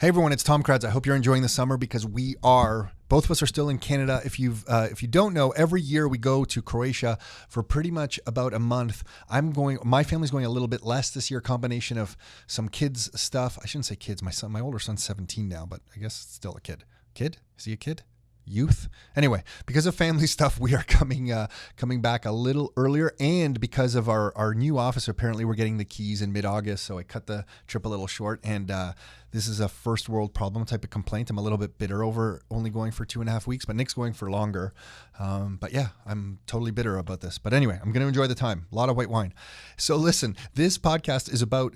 Hey everyone, it's Tom Karadz. I hope you're enjoying the summer because we are. Both of us are still in Canada. If you don't know, every year we go to Croatia for pretty much about a month. My family's going a little bit less this year, combination of some kids stuff. I shouldn't say kids. My older son's 17 now, but I guess still a kid. Kid? Is he a kid? Youth. Anyway, because of family stuff, we are coming back a little earlier, and because of our new office, apparently we're getting the keys in mid-August, so I cut the trip a little short, and this is a first world problem type of complaint. I'm a little bit bitter over only going for 2.5 weeks, but Nick's going for longer. But yeah, I'm totally bitter about this. But anyway, I'm going to enjoy the time. A lot of white wine. So listen, this podcast is about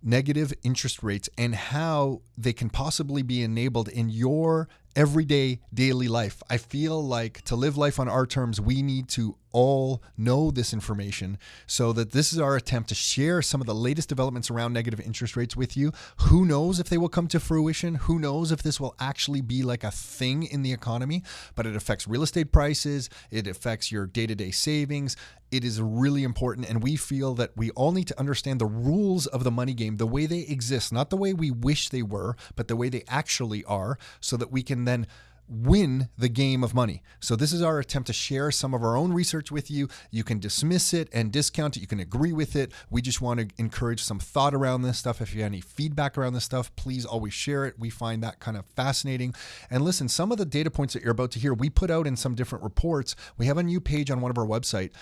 negative interest rates and how they can possibly be enabled in your everyday daily life. I feel like to live life on our terms, we need to all know this information, so that this is our attempt to share some of the latest developments around negative interest rates with you. Who knows if they will come to fruition? Who knows if this will actually be like a thing in the economy? But it affects real estate prices. It affects your day-to-day savings. It is really important, and we feel that we all need to understand the rules of the money game, the way they exist, not the way we wish they were, but the way they actually are, so that we can then win the game of money. So this is our attempt to share some of our own research with you. You can dismiss it and discount it. You can agree with it. We just want to encourage some thought around this stuff. If you have any feedback around this stuff, please always share it. We find that kind of fascinating. And listen, some of the data points that you're about to hear, we put out in some different reports. We have a new page on one of our websites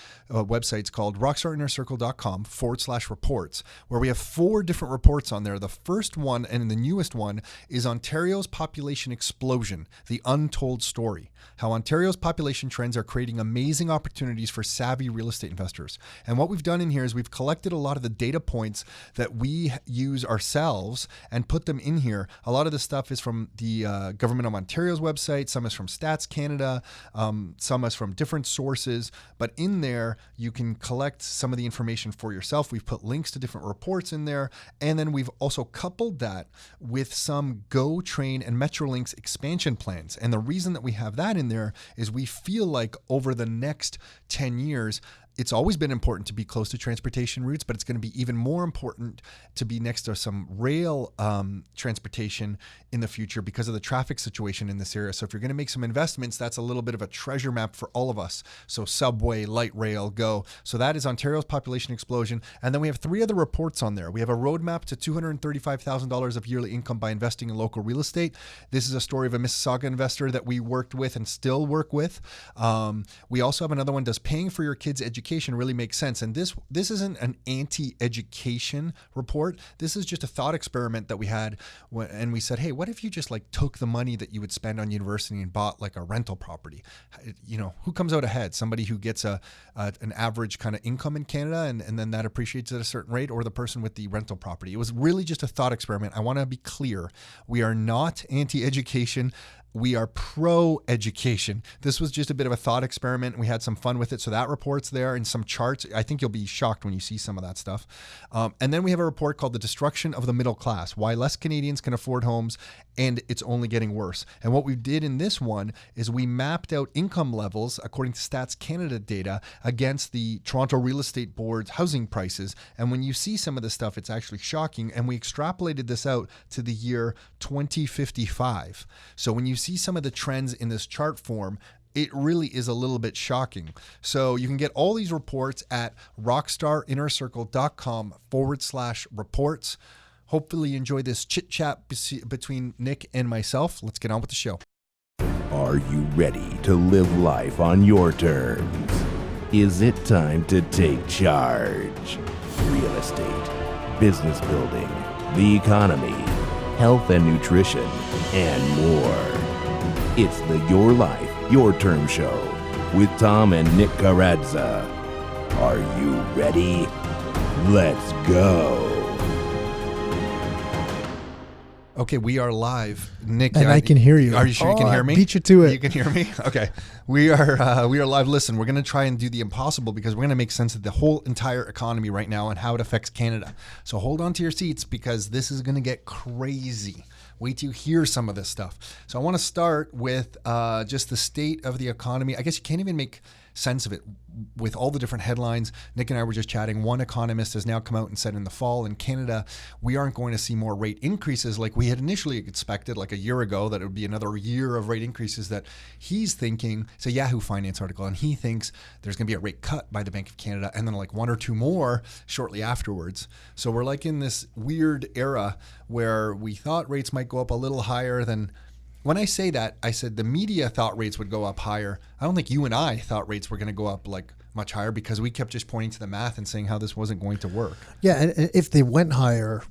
called rockstarinnercircle.com/reports, where we have 4 different reports on there. The first one and the newest one is Ontario's population explosion, the untold story, how Ontario's population trends are creating amazing opportunities for savvy real estate investors. And what we've done in here is we've collected a lot of the data points that we use ourselves and put them in here. A lot of the stuff is from the Government of Ontario's website. Some is from Stats Canada. Some is from different sources. But in there, you can collect some of the information for yourself. We've put links to different reports in there. And then we've also coupled that with some GO, Train, and Metrolinx expansion plans. And the reason that we have that in there is we feel like over the next 10 years, it's always been important to be close to transportation routes, but it's going to be even more important to be next to some rail transportation in the future because of the traffic situation in this area. So if you're going to make some investments, that's a little bit of a treasure map for all of us. So subway, light rail, GO. So that is Ontario's population explosion. And then we have 3 other reports on there. We have a roadmap to $235,000 of yearly income by investing in local real estate. This is a story of a Mississauga investor that we worked with and still work with. We also have another one, does paying for your kids' education really makes sense? And this isn't an anti-education report. This is just a thought experiment that we had, and we said, hey, what if you just like took the money that you would spend on university and bought like a rental property? You know, who comes out ahead? Somebody who gets an average kind of income in Canada and then that appreciates at a certain rate, or the person with the rental property? It was really just a thought experiment. I want to be clear. We are not anti-education. We are pro-education. This was just a bit of a thought experiment. We had some fun with it. So that report's there and some charts. I think you'll be shocked when you see some of that stuff. And then we have a report called The Destruction of the Middle Class, Why Less Canadians Can Afford Homes and It's Only Getting Worse. And what we did in this one is we mapped out income levels according to Stats Canada data against the Toronto Real Estate Board's housing prices. And when you see some of this stuff, it's actually shocking. And we extrapolated this out to the year 2055. So when you see some of the trends in this chart form, it really is a little bit shocking. So you can get all these reports at rockstarinnercircle.com/reports. Hopefully you enjoy this chit chat between Nick and myself. Let's get on with the show. Are you ready to live life on your terms? Is it time to take charge? Real estate, business building, the economy, health and nutrition, and more. It's the Your Life, Your Term Show with Tom and Nick Karadz. Are you ready? Let's go. Okay, we are live. Nick, and I can hear you. Are you sure you can hear me? Beat you to it. You can hear me? Okay. We are live. Listen, we're going to try and do the impossible because we're going to make sense of the whole entire economy right now and how it affects Canada. So hold on to your seats because this is going to get crazy. Wait till you hear some of this stuff. So I want to start with just the state of the economy. I guess you can't even make sense of it with all the different headlines. Nick and I were just chatting. One economist has now come out and said in the fall in Canada, we aren't going to see more rate increases like we had initially expected, like a year ago, that it would be another year of rate increases. That he's thinking, it's a Yahoo Finance article, and he thinks there's going to be a rate cut by the Bank of Canada and then like one or two more shortly afterwards. So we're like in this weird era where we thought rates might go up a little higher than. When I say that, I said the media thought rates would go up higher. I don't think you and I thought rates were going to go up like much higher, because we kept just pointing to the math and saying how this wasn't going to work. Yeah, and if they went higher,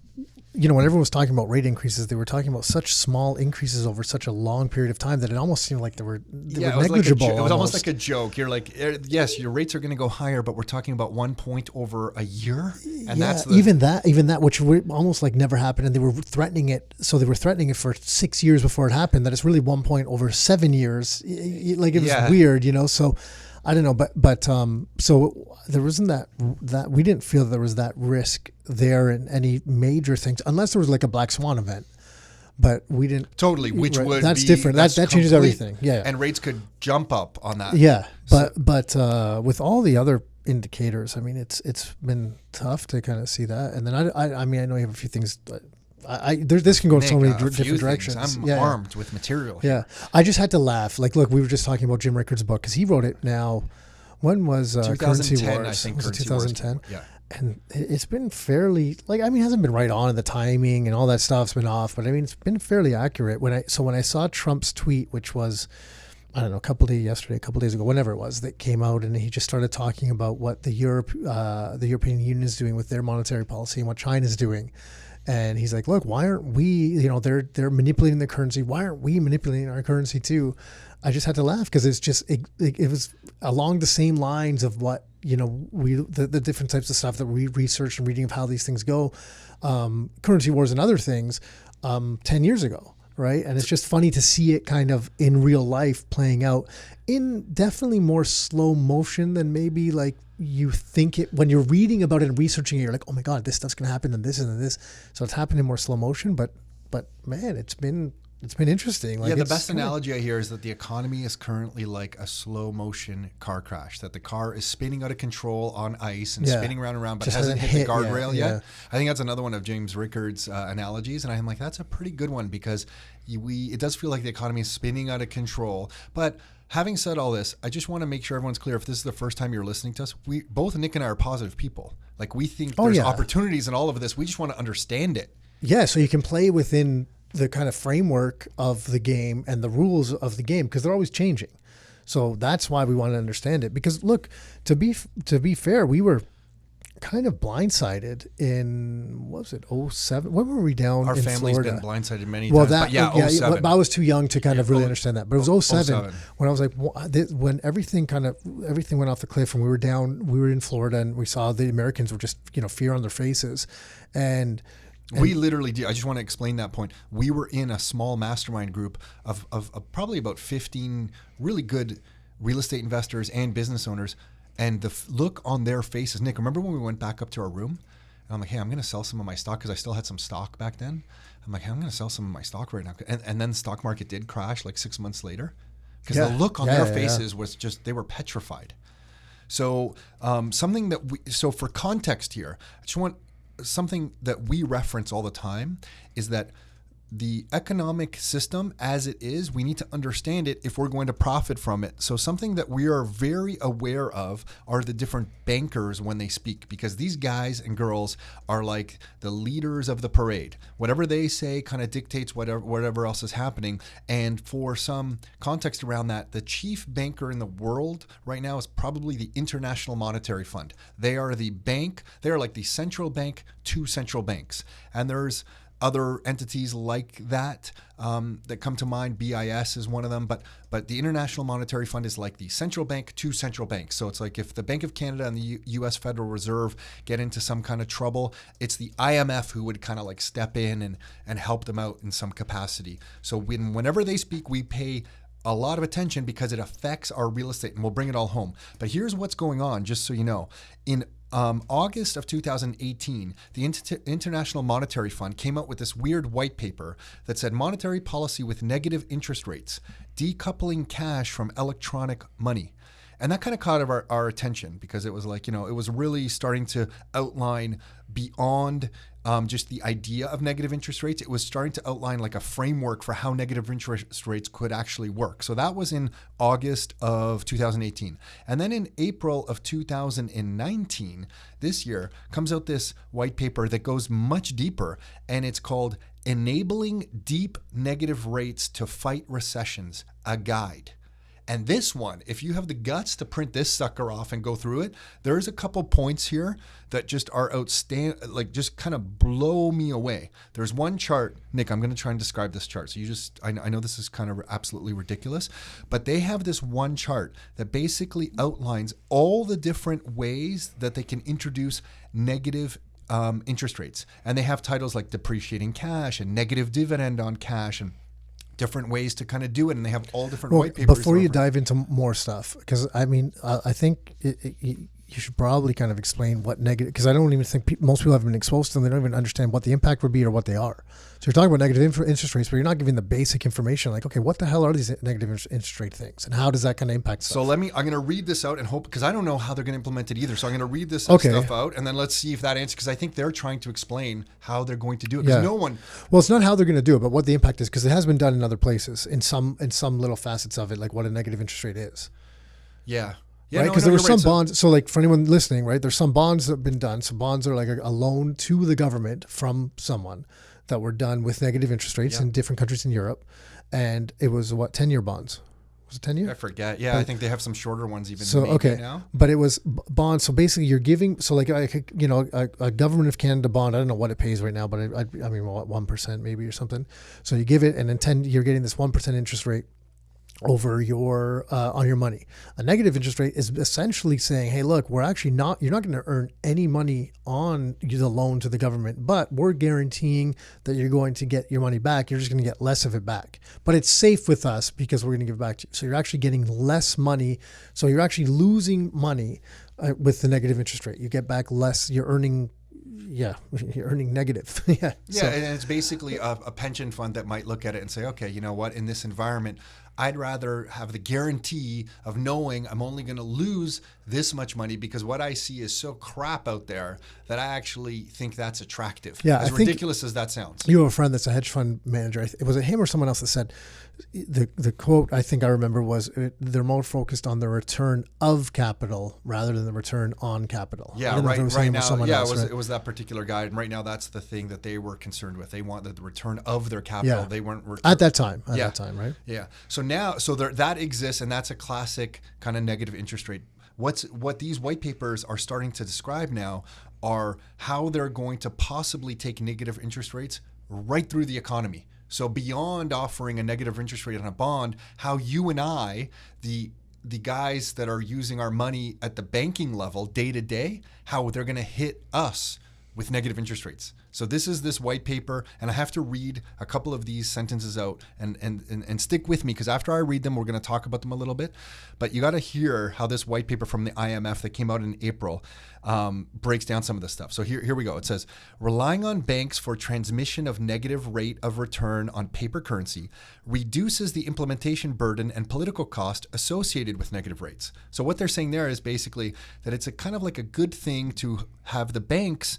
when everyone was talking about rate increases, they were talking about such small increases over such a long period of time that it almost seemed like they were negligible. It was almost like a joke. You're like, yes, your rates are going to go higher, but we're talking about 1 point over a year, and that's even that, which almost like never happened, and they were threatening it. So they were threatening it for 6 years before it happened. That it's really 1 point over 7 years. Like it was weird, So. I don't know, but so there wasn't that we didn't feel there was that risk there in any major things, unless there was like a black swan event. But we didn't totally, which would that's be, different. That changes everything. Yeah, and rates could jump up on that. Yeah, but with all the other indicators, I mean, it's been tough to kind of see that. And then I mean, I know you have a few things. This can go so many different directions. I'm armed with material. Yeah, I just had to laugh. Like, look, we were just talking about Jim Rickard's book because he wrote it now. When was Currency Wars? I think was it 2010? Yeah. And it's been fairly, like, I mean, it hasn't been right on, and the timing and all that stuff's been off, but I mean, it's been fairly accurate. When I saw Trump's tweet, which was, I don't know, a couple days ago, whenever it was, that came out, and he just started talking about what the European Union is doing with their monetary policy and what China's doing. And he's like, look, why aren't we, they're manipulating the currency. Why aren't we manipulating our currency too? I just had to laugh because it's just, it was along the same lines of what, the different types of stuff that we researched and reading of how these things go, currency wars and other things 10 years ago. Right. And it's just funny to see it kind of in real life playing out in definitely more slow motion than maybe like you think it when you're reading about it and researching it. You're like, oh my God, this stuff's going to happen and this and this. So it's happened in more slow motion. But man, it's been interesting. Like, the best analogy I hear is that the economy is currently like a slow motion car crash, that the car is spinning out of control on ice and spinning round and round, but just hasn't hit the guardrail yet. Yeah. I think that's another one of James Rickard's analogies. And I'm like, that's a pretty good one because it does feel like the economy is spinning out of control. But having said all this, I just want to make sure everyone's clear. If this is the first time you're listening to us, both Nick and I are positive people. Like, we think there's opportunities in all of this. We just want to understand it. Yeah. So you can play within the kind of framework of the game and the rules of the game, because they're always changing. So that's why we want to understand it. Because look, to be fair, we were kind of blindsided in, what was it, 2007? When were we down in Florida? Our family's been blindsided many times. But 2007. I was too young to kind of really understand that. But it was 2007 when I was like, when everything went off the cliff and we were in Florida and we saw the Americans were just, fear on their faces. And we literally do. I just want to explain that point. We were in a small mastermind group of probably about 15 really good real estate investors and business owners. And the look on their faces, Nick, remember when we went back up to our room? And I'm like, hey, I'm going to sell some of my stock because I still had some stock back then. I'm like, hey, I'm going to sell some of my stock right now. And then the stock market did crash like 6 months later. Because the look on their faces was just, they were petrified. So so for context here, I just want something that we reference all the time is that the economic system as it is, we need to understand it if we're going to profit from it. So something that we are very aware of are the different bankers when they speak, because these guys and girls are like the leaders of the parade. Whatever they say kind of dictates whatever else is happening. And for some context around that, the chief banker in the world right now is probably the International Monetary Fund. They are the bank. They are like the central bank to central banks. And there's other entities like that that come to mind. BIS is one of them, but the International Monetary Fund is like the central bank to central banks. So it's like if the Bank of Canada and the U.S. Federal Reserve get into some kind of trouble, it's the IMF who would kind of like step in and help them out in some capacity. So whenever they speak, we pay a lot of attention because it affects our real estate, and we'll bring it all home. But here's what's going on, just so you know. In August of 2018, the International Monetary Fund came out with this weird white paper that said monetary policy with negative interest rates, decoupling cash from electronic money. And that kind of caught our attention because it was like, it was really starting to outline beyond just the idea of negative interest rates. It was starting to outline like a framework for how negative interest rates could actually work. So that was in August of 2018. And then in April of 2019, this year, comes out this white paper that goes much deeper, and it's called Enabling Deep Negative Rates to Fight Recessions, a Guide. And this one, if you have the guts to print this sucker off and go through it, there's a couple points here that just are outstanding, like just kind of blow me away. There's one chart, Nick, I'm going to try and describe this chart. So I know this is kind of absolutely ridiculous, but they have this one chart that basically outlines all the different ways that they can introduce negative interest rates. And they have titles like depreciating cash and negative dividend on cash and different ways to kind of do it, and they have all different white papers. Before you dive into more stuff, because I mean, I think you should probably kind of explain what negative, because I don't even think most people have been exposed to them. They don't even understand what the impact would be or what they are. So you're talking about negative interest rates, but you're not giving the basic information, like, okay, what the hell are these negative interest rate things, and how does that kind of impact stuff? So I'm going to read this out and hope, because I don't know how they're going to implement it either. So I'm going to read this stuff out, and then let's see if that answers, because I think they're trying to explain how they're going to do it. Because well, it's not how they're going to do it, but what the impact is, because it has been done in other places in some little facets of it, like what a negative interest rate is. Yeah. Yeah, right, because there were some bonds. So, like for anyone listening, right, there's some bonds that have been done. So bonds are like a loan to the government from someone that were done with negative interest rates in different countries in Europe, and it was 10-year bonds. Was it 10 years? I forget. Yeah, but I think they have some shorter ones even. So now. But it was bonds. So basically, you're giving. So like a government of Canada bond. I don't know what it pays right now, but I mean, what, 1% maybe or something. So you give it, and in you're getting this 1% interest rate over your on your money. A negative interest rate is essentially saying, hey, look, you're not going to earn any money on the loan to the government, but we're guaranteeing that you're going to get your money back. You're just going to get less of it back, but it's safe with us because we're going to give it back to you. So you're actually getting less money. So you're actually losing money with the negative interest rate. You get back less. You're earning. Yeah, you're earning negative. Yeah, and it's basically a pension fund that might look at it and say, okay, you know what, in this environment, I'd rather have the guarantee of knowing I'm only going to lose this much money because what I see is so crap out there that I actually think that's attractive. Yeah, as ridiculous as that sounds. You have a friend that's a hedge fund manager. Was it him or someone else that said, the quote I think I remember was, they're more focused on the return of capital rather than the return on capital. Yeah, right now. Yeah, it was that particular guy. And right now that's the thing that they were concerned with. They want the return of their capital. Yeah. They weren't at that time, right? Yeah. So that exists, and that's a classic kind of negative interest rate. What these white papers are starting to describe now are how they're going to possibly take negative interest rates right through the economy. So beyond offering a negative interest rate on a bond, how you and I, the guys that are using our money at the banking level day to day, how they're going to hit us with negative interest rates. So this is this white paper, and I have to read a couple of these sentences out and stick with me, because after I read them, we're going to talk about them a little bit. But you got to hear how this white paper from the IMF that came out in April breaks down some of this stuff. So here we go. It says, relying on banks for transmission of negative rate of return on paper currency reduces the implementation burden and political cost associated with negative rates. So what they're saying there is basically that it's a kind of like a good thing to have the banks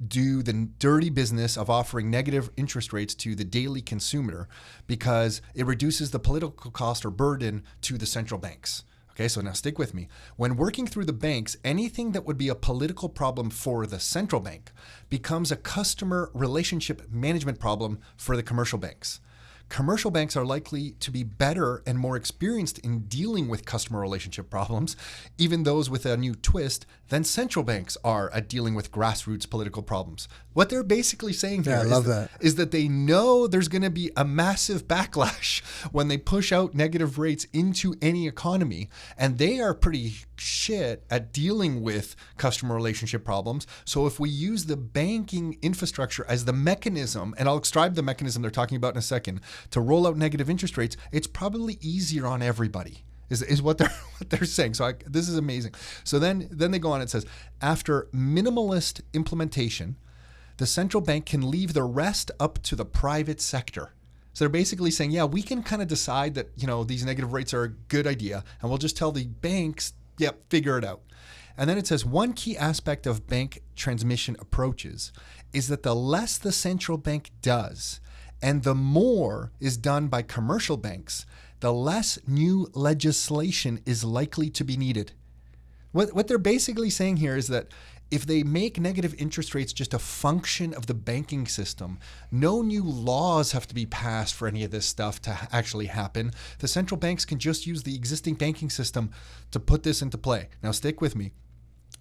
do the dirty business of offering negative interest rates to the daily consumer, because it reduces the political cost or burden to the central banks. Okay, so now stick with me. When working through the banks, anything that would be a political problem for the central bank becomes a customer relationship management problem for the commercial banks. Commercial banks are likely to be better and more experienced in dealing with customer relationship problems, even those with a new twist, than central banks are at dealing with grassroots political problems. What they're basically saying here is that they know there's going to be a massive backlash when they push out negative rates into any economy, and they are pretty shit at dealing with customer relationship problems. So if we use the banking infrastructure as the mechanism, and I'll describe the mechanism they're talking about in a second, to roll out negative interest rates, it's probably easier on everybody. Is what they're saying. So this is amazing. So then they go on. It says, after minimalist implementation, the central bank can leave the rest up to the private sector. So they're basically saying, yeah, we can kind of decide that, these negative rates are a good idea, and we'll just tell the banks, yep, figure it out. And then it says one key aspect of bank transmission approaches is that the less the central bank does and the more is done by commercial banks, the less new legislation is likely to be needed. What they're basically saying here is that if they make negative interest rates just a function of the banking system, no new laws have to be passed for any of this stuff to actually happen. The central banks can just use the existing banking system to put this into play. Now, stick with me.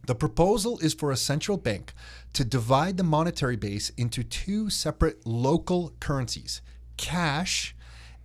The proposal is for a central bank to divide the monetary base into two separate local currencies, cash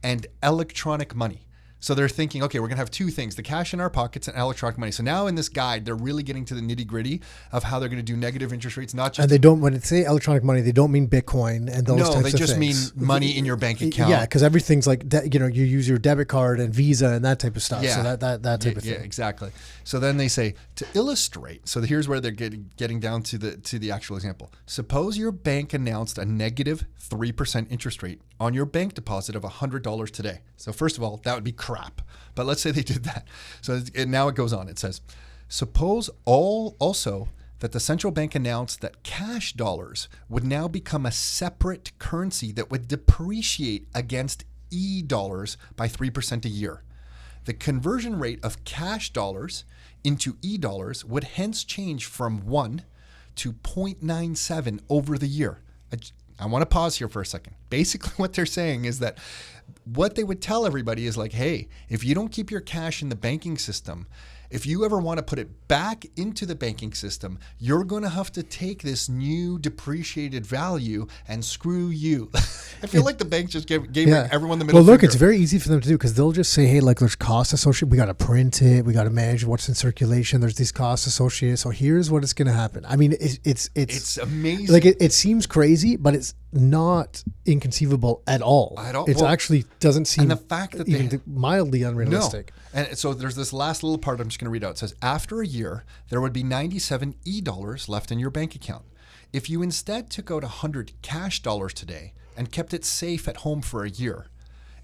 and electronic money. So they're thinking, okay, we're going to have two things, the cash in our pockets and electronic money. So now in this guide, they're really getting to the nitty gritty of how they're going to do negative interest rates, not just... And they don't, when they say electronic money, they don't mean Bitcoin and those types of things. No, they just mean money in your bank account. Yeah, because everything's like, you use your debit card and Visa and that type of stuff. Yeah. So that type of thing. Yeah, exactly. So then they say, to illustrate, so here's where they're getting down to the actual example. Suppose your bank announced a negative 3% interest rate on your bank deposit of $100 today. So first of all, that would be crap. But let's say they did that. So now it goes on. It says, suppose also that the central bank announced that cash dollars would now become a separate currency that would depreciate against e-dollars by 3% a year. The conversion rate of cash dollars into e-dollars would hence change from 1 to 0.97 over the year. I want to pause here for a second. Basically what they're saying is that what they would tell everybody is like, hey, if you don't keep your cash in the banking system, if you ever want to put it back into the banking system, you're going to have to take this new depreciated value and screw you. I feel like the bank just gave everyone the middle finger. Well, look, it's very easy for them to do because they'll just say, hey, like there's costs associated. We got to print it. We got to manage what's in circulation. There's these costs associated. So here's what it's going to happen. I mean, it's amazing. Like it seems crazy, but it's not inconceivable at all. It actually doesn't seem and the fact that even mildly unrealistic. No. And so there's this last little part I'm just going to read out. It says, after a year, there would be 97 e-dollars left in your bank account. If you instead took out 100 cash dollars today and kept it safe at home for a year,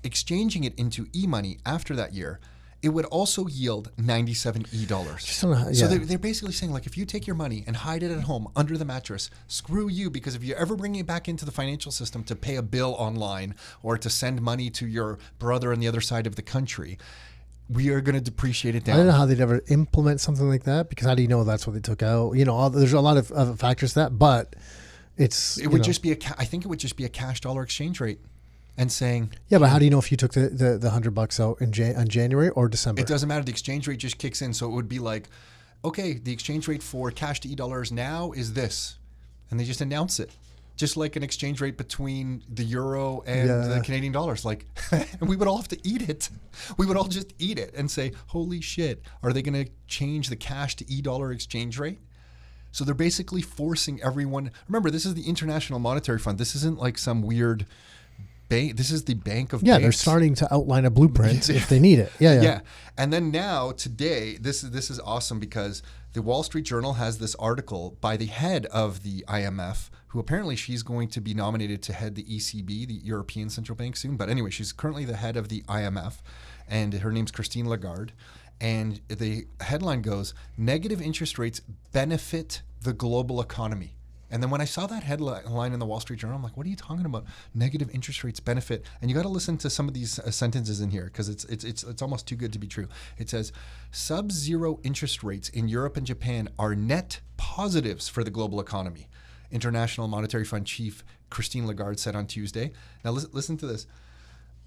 exchanging it into e-money after that year, it would also yield 97 e-dollars. So they're basically saying, like, if you take your money and hide it at home under the mattress, screw you, because if you ever bring it back into the financial system to pay a bill online or to send money to your brother on the other side of the country, we are going to depreciate it down. I don't know how they'd ever implement something like that, because how do you know that's what they took out? There's a lot of factors to that, but I think it would just be a cash dollar exchange rate. And saying, yeah, but how do you know if you took the $100 out in January or December? It doesn't matter. The exchange rate just kicks in. So it would be like, okay, the exchange rate for cash to e-dollars now is this. And they just announce it. Just like an exchange rate between the euro and the Canadian dollars. Like, and we would all have to eat it. We would all just eat it and say, holy shit, are they going to change the cash to e-dollar exchange rate? So they're basically forcing everyone. Remember, this is the International Monetary Fund. This isn't like some weird bank. This is the Bank of Banks. They're starting to outline a blueprint if they need it. Yeah. And then now today, this is awesome because the Wall Street Journal has this article by the head of the IMF, who apparently she's going to be nominated to head the ECB, the European Central Bank, soon. But anyway, she's currently the head of the IMF, and her name's Christine Lagarde. And the headline goes, negative interest rates benefit the global economy. And then when I saw that headline in the Wall Street Journal, I'm like, what are you talking about? Negative interest rates benefit. And you got to listen to some of these sentences in here because it's almost too good to be true. It says, sub-zero interest rates in Europe and Japan are net positives for the global economy. International Monetary Fund Chief Christine Lagarde said on Tuesday. Now listen to this.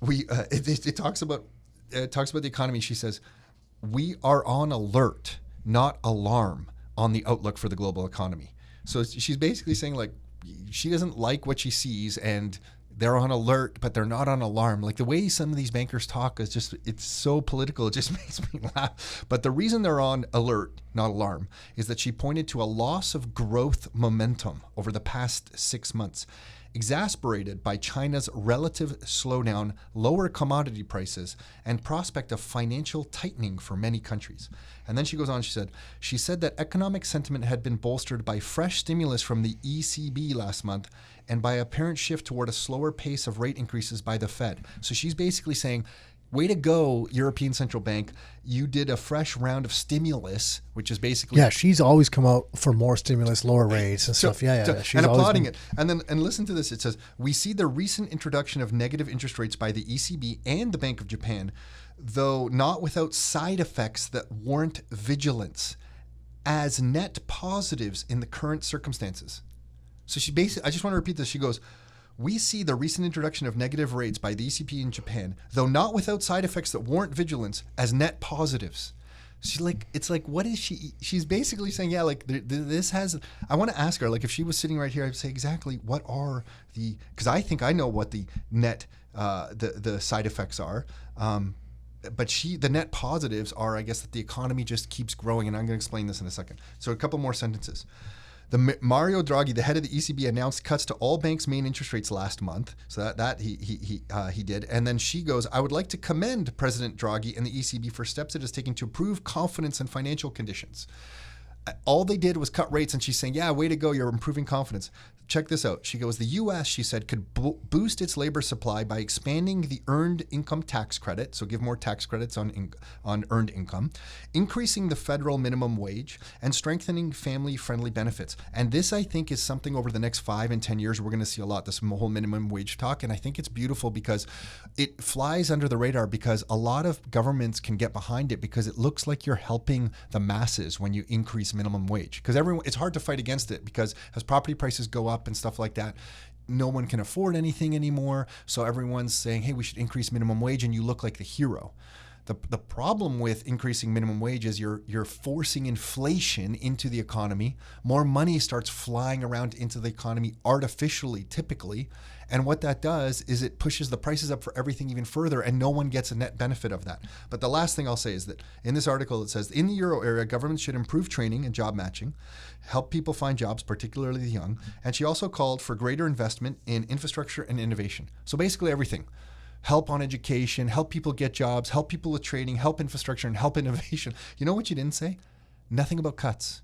It talks about the economy. She says, we are on alert, not alarm, on the outlook for the global economy. So she's basically saying, like, she doesn't like what she sees and they're on alert, but they're not on alarm. Like the way some of these bankers talk is just, it's so political. It just makes me laugh. But the reason they're on alert, not alarm, is that she pointed to a loss of growth momentum over the past 6 months. exacerbated by China's relative slowdown, lower commodity prices, and prospect of financial tightening for many countries. And then she goes on, she said that economic sentiment had been bolstered by fresh stimulus from the ECB last month and by apparent shift toward a slower pace of rate increases by the Fed. So she's basically saying, way to go, European Central Bank. You did a fresh round of stimulus, which is basically... Yeah, she's always come out for more stimulus, lower rates and stuff. Yeah. She's and applauding it. And listen to this. It says, we see the recent introduction of negative interest rates by the ECB and the Bank of Japan, though not without side effects that warrant vigilance, as net positives in the current circumstances. So she basically, I just want to repeat this. She goes, we see the recent introduction of negative rates by the ECB in Japan, though not without side effects that warrant vigilance, as net positives. She's like, it's like, what is she? She's basically saying, yeah, like this has. I want to ask her, like, if she was sitting right here, I'd say exactly what are the, because I think I know what the net, the side effects are. But the net positives are, I guess, that the economy just keeps growing, and I'm going to explain this in a second. So a couple more sentences. Mario Draghi, the head of the ECB, announced cuts to all banks' main interest rates last month. So that he did. And then she goes, I would like to commend President Draghi and the ECB for steps it is taking to improve confidence in financial conditions. All they did was cut rates, and she's saying, yeah, way to go, you're improving confidence. Check this out. She goes, the U.S., she said, could boost its labor supply by expanding the earned income tax credit, so give more tax credits on earned income, increasing the federal minimum wage, and strengthening family-friendly benefits. And this, I think, is something over the next 5 and 10 years we're going to see a lot, this whole minimum wage talk. And I think it's beautiful because it flies under the radar, because a lot of governments can get behind it because it looks like you're helping the masses when you increase minimum wage. Because it's hard to fight against it, because as property prices go up and stuff like that, no one can afford anything anymore. So everyone's saying, hey, we should increase minimum wage, and you look like the hero. The problem with increasing minimum wage is you're forcing inflation into the economy. More money starts flying around into the economy artificially, typically. And what that does is it pushes the prices up for everything even further, and no one gets a net benefit of that. But the last thing I'll say is that in this article, it says, in the euro area, governments should improve training and job matching, help people find jobs, particularly the young. And she also called for greater investment in infrastructure and innovation. So basically everything. Help on education, help people get jobs, help people with training, help infrastructure, and help innovation. You know what you didn't say? Nothing about cuts.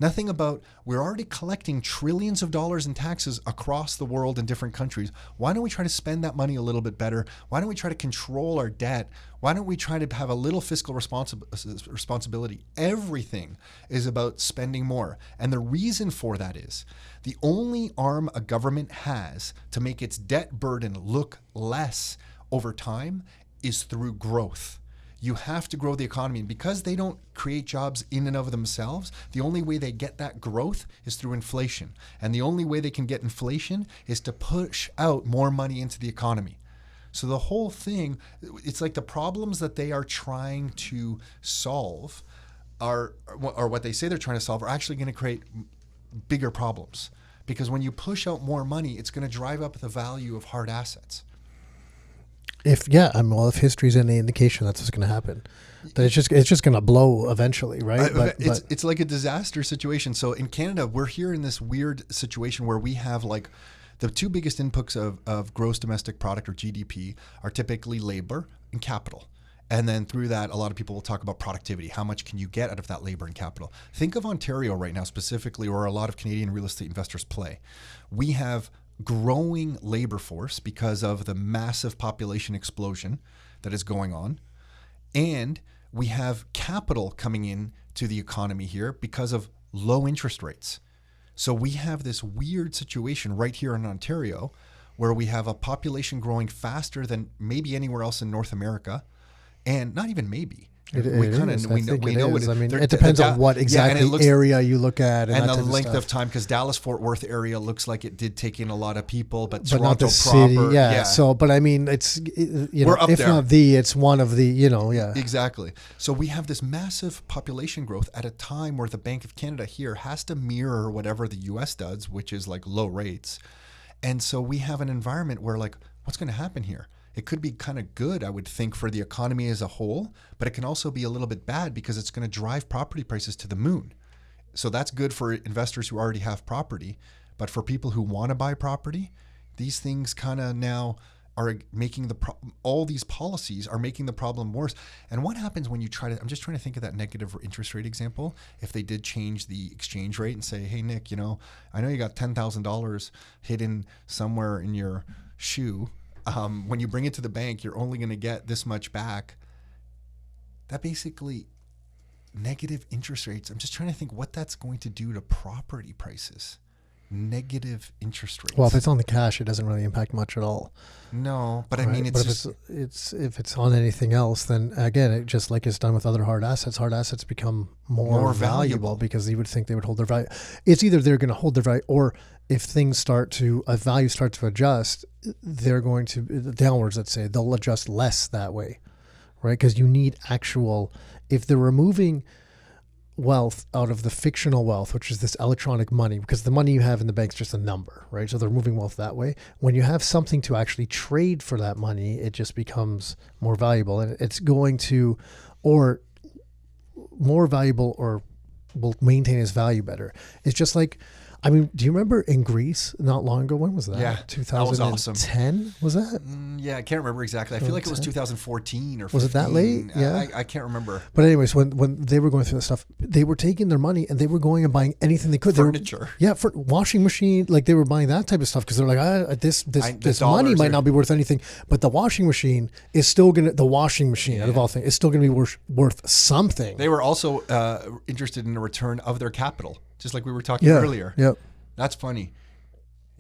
Nothing about, we're already collecting trillions of dollars in taxes across the world in different countries. Why don't we try to spend that money a little bit better? Why don't we try to control our debt? Why don't we try to have a little fiscal responsibility? Everything is about spending more. And the reason for that is the only arm a government has to make its debt burden look less over time is through growth. You have to grow the economy. And because they don't create jobs in and of themselves, the only way they get that growth is through inflation. And the only way they can get inflation is to push out more money into the economy. So the whole thing, it's like the problems that they are trying to solve or what they say they're trying to solve are actually going to create bigger problems. Because when you push out more money, it's going to drive up the value of hard assets. If history's any indication, that's what's going to happen. That it's just going to blow eventually, right? It's like a disaster situation. So in Canada, we're here in this weird situation where we have like the two biggest inputs of gross domestic product, or GDP, are typically labor and capital. And then through that, a lot of people will talk about productivity. How much can you get out of that labor and capital? Think of Ontario right now specifically, where a lot of Canadian real estate investors play. We have growing labor force because of the massive population explosion that is going on. And we have capital coming in to the economy here because of low interest rates. So we have this weird situation right here in Ontario where we have a population growing faster than maybe anywhere else in North America. And not even maybe. We know it. I mean, it depends on what exactly area you look at, and the length of time. Because Dallas-Fort Worth area looks like it did take in a lot of people, but Toronto not the proper, city. Yeah. So, but I mean, we're up if there. Not it's one of the, yeah. Exactly. So we have this massive population growth at a time where the Bank of Canada here has to mirror whatever the U.S. does, which is like low rates, and so we have an environment where like, what's going to happen here? It could be kind of good, I would think, for the economy as a whole, but it can also be a little bit bad because it's going to drive property prices to the moon. So that's good for investors who already have property, but for people who want to buy property, these things kind of now are making all these policies are making the problem worse. And what happens when you I'm just trying to think of that negative interest rate example. If they did change the exchange rate and say, hey, Nick, I know you got $10,000 hidden somewhere in your shoe. When you bring it to the bank, you're only going to get this much back. That basically negative interest rates. I'm just trying to think what that's going to do to property prices. Negative interest rates. Well, if it's on the cash, it doesn't really impact much at all. No, but right? I mean, but if it's on anything else, then again, it just like it's done with other hard assets become more valuable because you would think they would hold their value. It's either they're going to hold their value, or if things value starts to adjust, they're going to downwards. Let's say they'll adjust less that way, right? Because you need if they're removing wealth out of the fictional wealth, which is this electronic money, because the money you have in the bank is just a number, right? So they're moving wealth that way. When you have something to actually trade for that money, it just becomes more valuable, and it's going to, or more valuable, or will maintain its value better. It's just like, I mean, do you remember in Greece not long ago? When was that? Yeah, 2010 was that? Yeah, I can't remember exactly. I feel like it was 2014 or 15. Was it that late? Yeah, I can't remember. But anyways, when they were going through that stuff, they were taking their money and they were going and buying anything they could. Furniture. For washing machine, like they were buying that type of stuff because they're like, this money might not be worth anything, but the washing machine is still the washing machine out of all things is still going to be worth something. They were also interested in a return of their capital. Just like we were talking earlier. Yep. That's funny.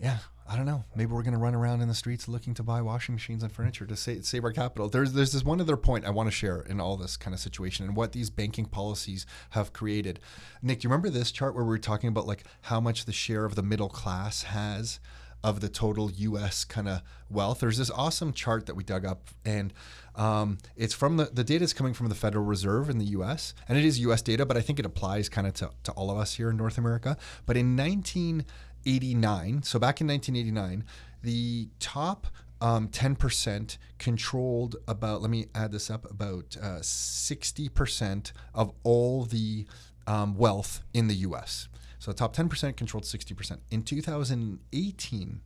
Yeah, I don't know. Maybe we're going to run around in the streets looking to buy washing machines and furniture to save our capital. There's this one other point I want to share in all this kind of situation and what these banking policies have created. Nick, do you remember this chart where we were talking about like how much the share of the middle class has of the total U.S. kind of wealth? There's this awesome chart that we dug up, and it's from the data is coming from the Federal Reserve in the U.S., and it is U.S. data, but I think it applies kind of to all of us here in North America. But in 1989, so back in 1989, the top 10% controlled about, let me add this up, about 60% of all the wealth in the U.S. So the top 10% controlled 60%. In 2018,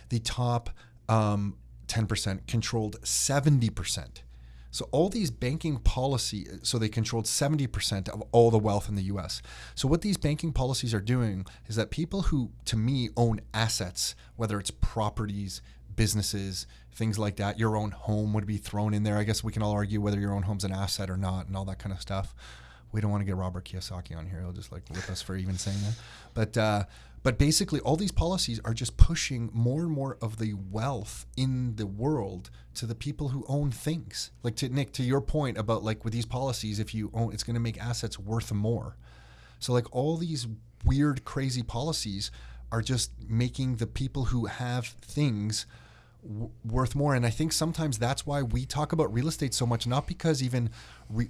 the top 10% controlled 70%. So all these banking policy, so they controlled 70% of all the wealth in the US. So what these banking policies are doing is that people who, to me, own assets, whether it's properties, businesses, things like that, your own home would be thrown in there. I guess we can all argue whether your own home's an asset or not and all that kind of stuff. We don't want to get Robert Kiyosaki on here. He'll just like rip us for even saying that. But basically, all these policies are just pushing more and more of the wealth in the world to the people who own things. Like to Nick, to your point about like with these policies, if you own, it's going to make assets worth more. So like all these weird, crazy policies are just making the people who have things worth more. And I think sometimes that's why we talk about real estate so much, not because even we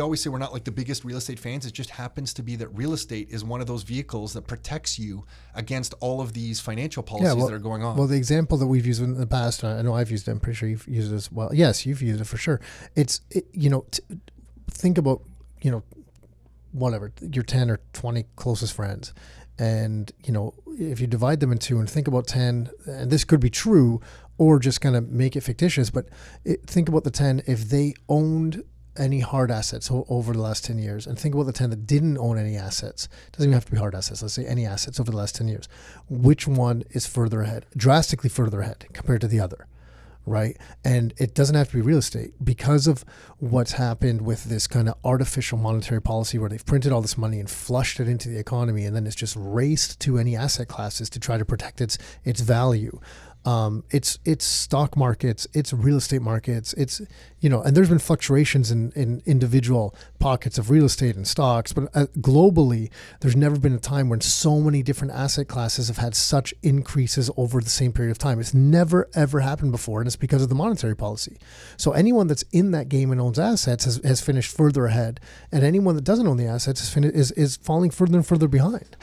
always say we're not like the biggest real estate fans. It just happens to be that real estate is one of those vehicles that protects you against all of these financial policies that are going on. Well, the example that we've used in the past, I know I've used it, I'm pretty sure you've used it as well. Yes, you've used it for sure. Think about, whatever, your 10 or 20 closest friends. And, if you divide them in two and think about 10, and this could be true or just kind of make it fictitious, but think about the 10, if they owned any hard assets over the last 10 years, and think about the 10 that didn't own any assets. It doesn't even have to be hard assets. Let's say any assets over the last 10 years. Which one is further ahead, drastically further ahead compared to the other? Right. And it doesn't have to be real estate because of what's happened with this kind of artificial monetary policy where they've printed all this money and flushed it into the economy. And then it's just raced to any asset classes to try to protect its value. It's stock markets, it's real estate markets, it's, and there's been fluctuations in individual pockets of real estate and stocks, but globally, there's never been a time when so many different asset classes have had such increases over the same period of time. It's never, ever happened before, and it's because of the monetary policy. So anyone that's in that game and owns assets has finished further ahead, and anyone that doesn't own the assets is falling further and further behind.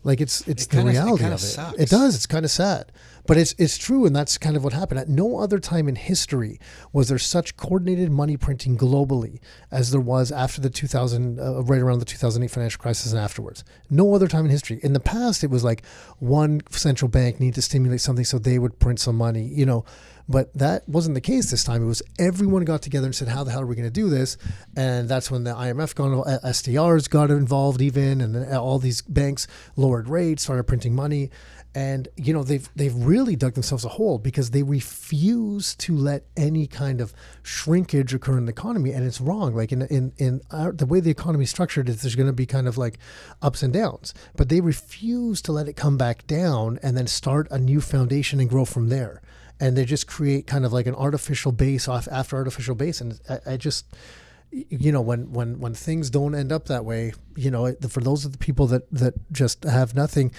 Like it's the reality of it. Sucks. It does. It's kind of sad. But it's true, and that's kind of what happened. At no other time in history was there such coordinated money printing globally as there was after the right around the 2008 financial crisis and afterwards. No other time in history. In the past, it was like one central bank needed to stimulate something, so they would print some money, But that wasn't the case this time. It was everyone got together and said, how the hell are we going to do this? And that's when the IMF SDRs got involved even, and then all these banks lowered rates, started printing money. And, they've really dug themselves a hole because they refuse to let any kind of shrinkage occur in the economy. And it's wrong. Like the way the economy is structured is there's going to be kind of like ups and downs, but they refuse to let it come back down and then start a new foundation and grow from there. And they just create kind of like an artificial base after artificial base. And I just, when things don't end up that way, for those of the people that just have nothing,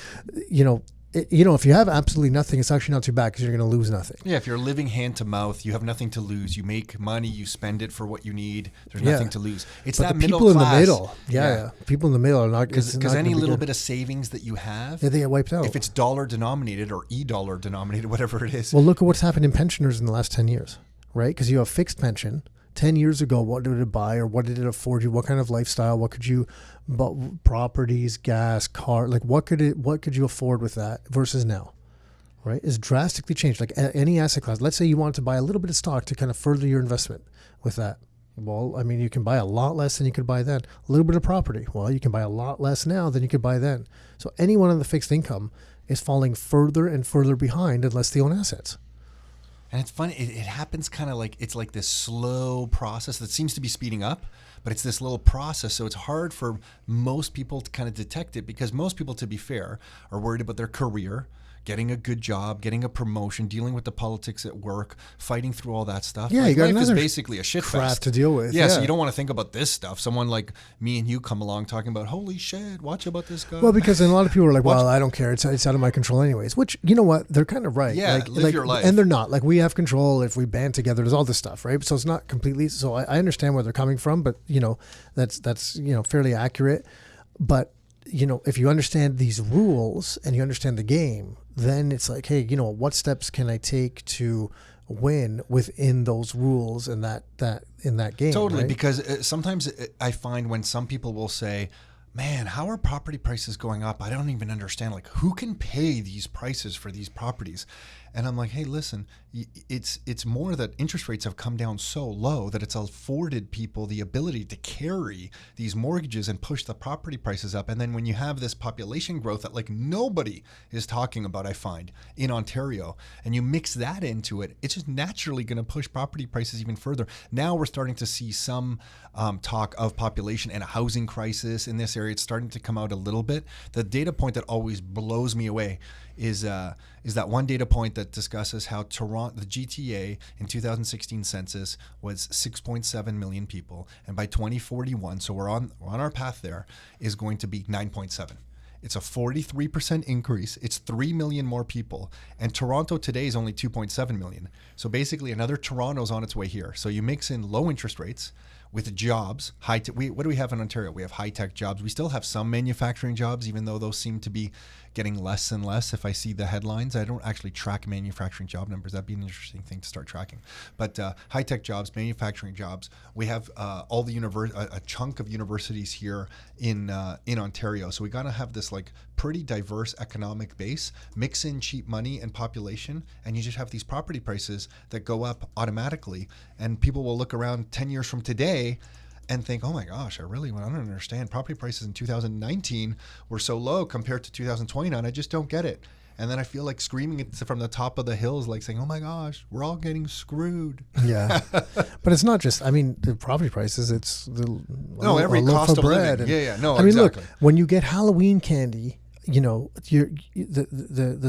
if you have absolutely nothing, it's actually not too bad because you're going to lose nothing. Yeah, if you're living hand to mouth, you have nothing to lose. You make money, you spend it for what you need. There's nothing to lose. It's but that middle class. People in the middle, yeah. People in the middle are not because any little bit of savings that you have, they get wiped out. If it's dollar denominated or e-dollar denominated, whatever it is. Well, look at what's happened in pensioners in the last 10 years, right? Because you have fixed pension. 10 years ago, what did it buy or what did it afford you? What kind of lifestyle? What could you, properties, gas, car, like what could you afford with that versus now, right? It's drastically changed. Like any asset class, let's say you want to buy a little bit of stock to kind of further your investment with that. Well, I mean, you can buy a lot less than you could buy then. A little bit of property. Well, you can buy a lot less now than you could buy then. So anyone on the fixed income is falling further and further behind unless they own assets. And it's funny, it happens kind of like, it's like this slow process that seems to be speeding up, but it's this little process. So it's hard for most people to kind of detect it because most people, to be fair, are worried about their career, getting a good job, getting a promotion, dealing with the politics at work, fighting through all that stuff. Yeah, like, you got life is another basically a shit crap fest to deal with. Yeah, so you don't want to think about this stuff. Someone like me and you come along talking about, holy shit, watch about this guy. Well, because then a lot of people are like, well, I don't care. It's out of my control anyways, which, you know what? They're kind of right. Yeah, live your life. And they're not. Like, we have control if we band together. There's all this stuff, right? So it's not completely. So I understand where they're coming from, but, that's fairly accurate. But, if you understand these rules and you understand the game, then it's like, hey, what steps can I take to win within those rules and that in that game? Totally, right? because sometimes I find when some people will say, man, how are property prices going up? I don't even understand. Like, who can pay these prices for these properties? And I'm like, hey, listen, it's more that interest rates have come down so low that it's afforded people the ability to carry these mortgages and push the property prices up. And then when you have this population growth that like nobody is talking about, I find, in Ontario, and you mix that into it, it's just naturally going to push property prices even further. Now we're starting to see some talk of population and a housing crisis in this area. It's starting to come out a little bit. The data point that always blows me away is that one data point that discusses how Toronto, the GTA in 2016 census was 6.7 million people, and by 2041, so we're on our path there, is going to be 9.7. It's a 43% increase. It's 3 million more people, and Toronto today is only 2.7 million. So basically, another Toronto's on its way here. So you mix in low interest rates with jobs, what do we have in Ontario? We have high-tech jobs. We still have some manufacturing jobs, even though those seem to be getting less and less. If I see the headlines, I don't actually track manufacturing job numbers. That'd be an interesting thing to start tracking. But high-tech jobs, manufacturing jobs. We have all the a chunk of universities here in Ontario. So we gotta have this like pretty diverse economic base. Mix in cheap money and population, and you just have these property prices that go up automatically. And people will look around 10 years from today and think, oh my gosh, I don't understand. Property prices in 2019 were so low compared to 2029. I just don't get it. And then I feel like screaming it from the top of the hills, like saying, oh my gosh, we're all getting screwed. Yeah. But it's not just, the property prices, it's every cost of living. Exactly. Look, when you get Halloween candy, the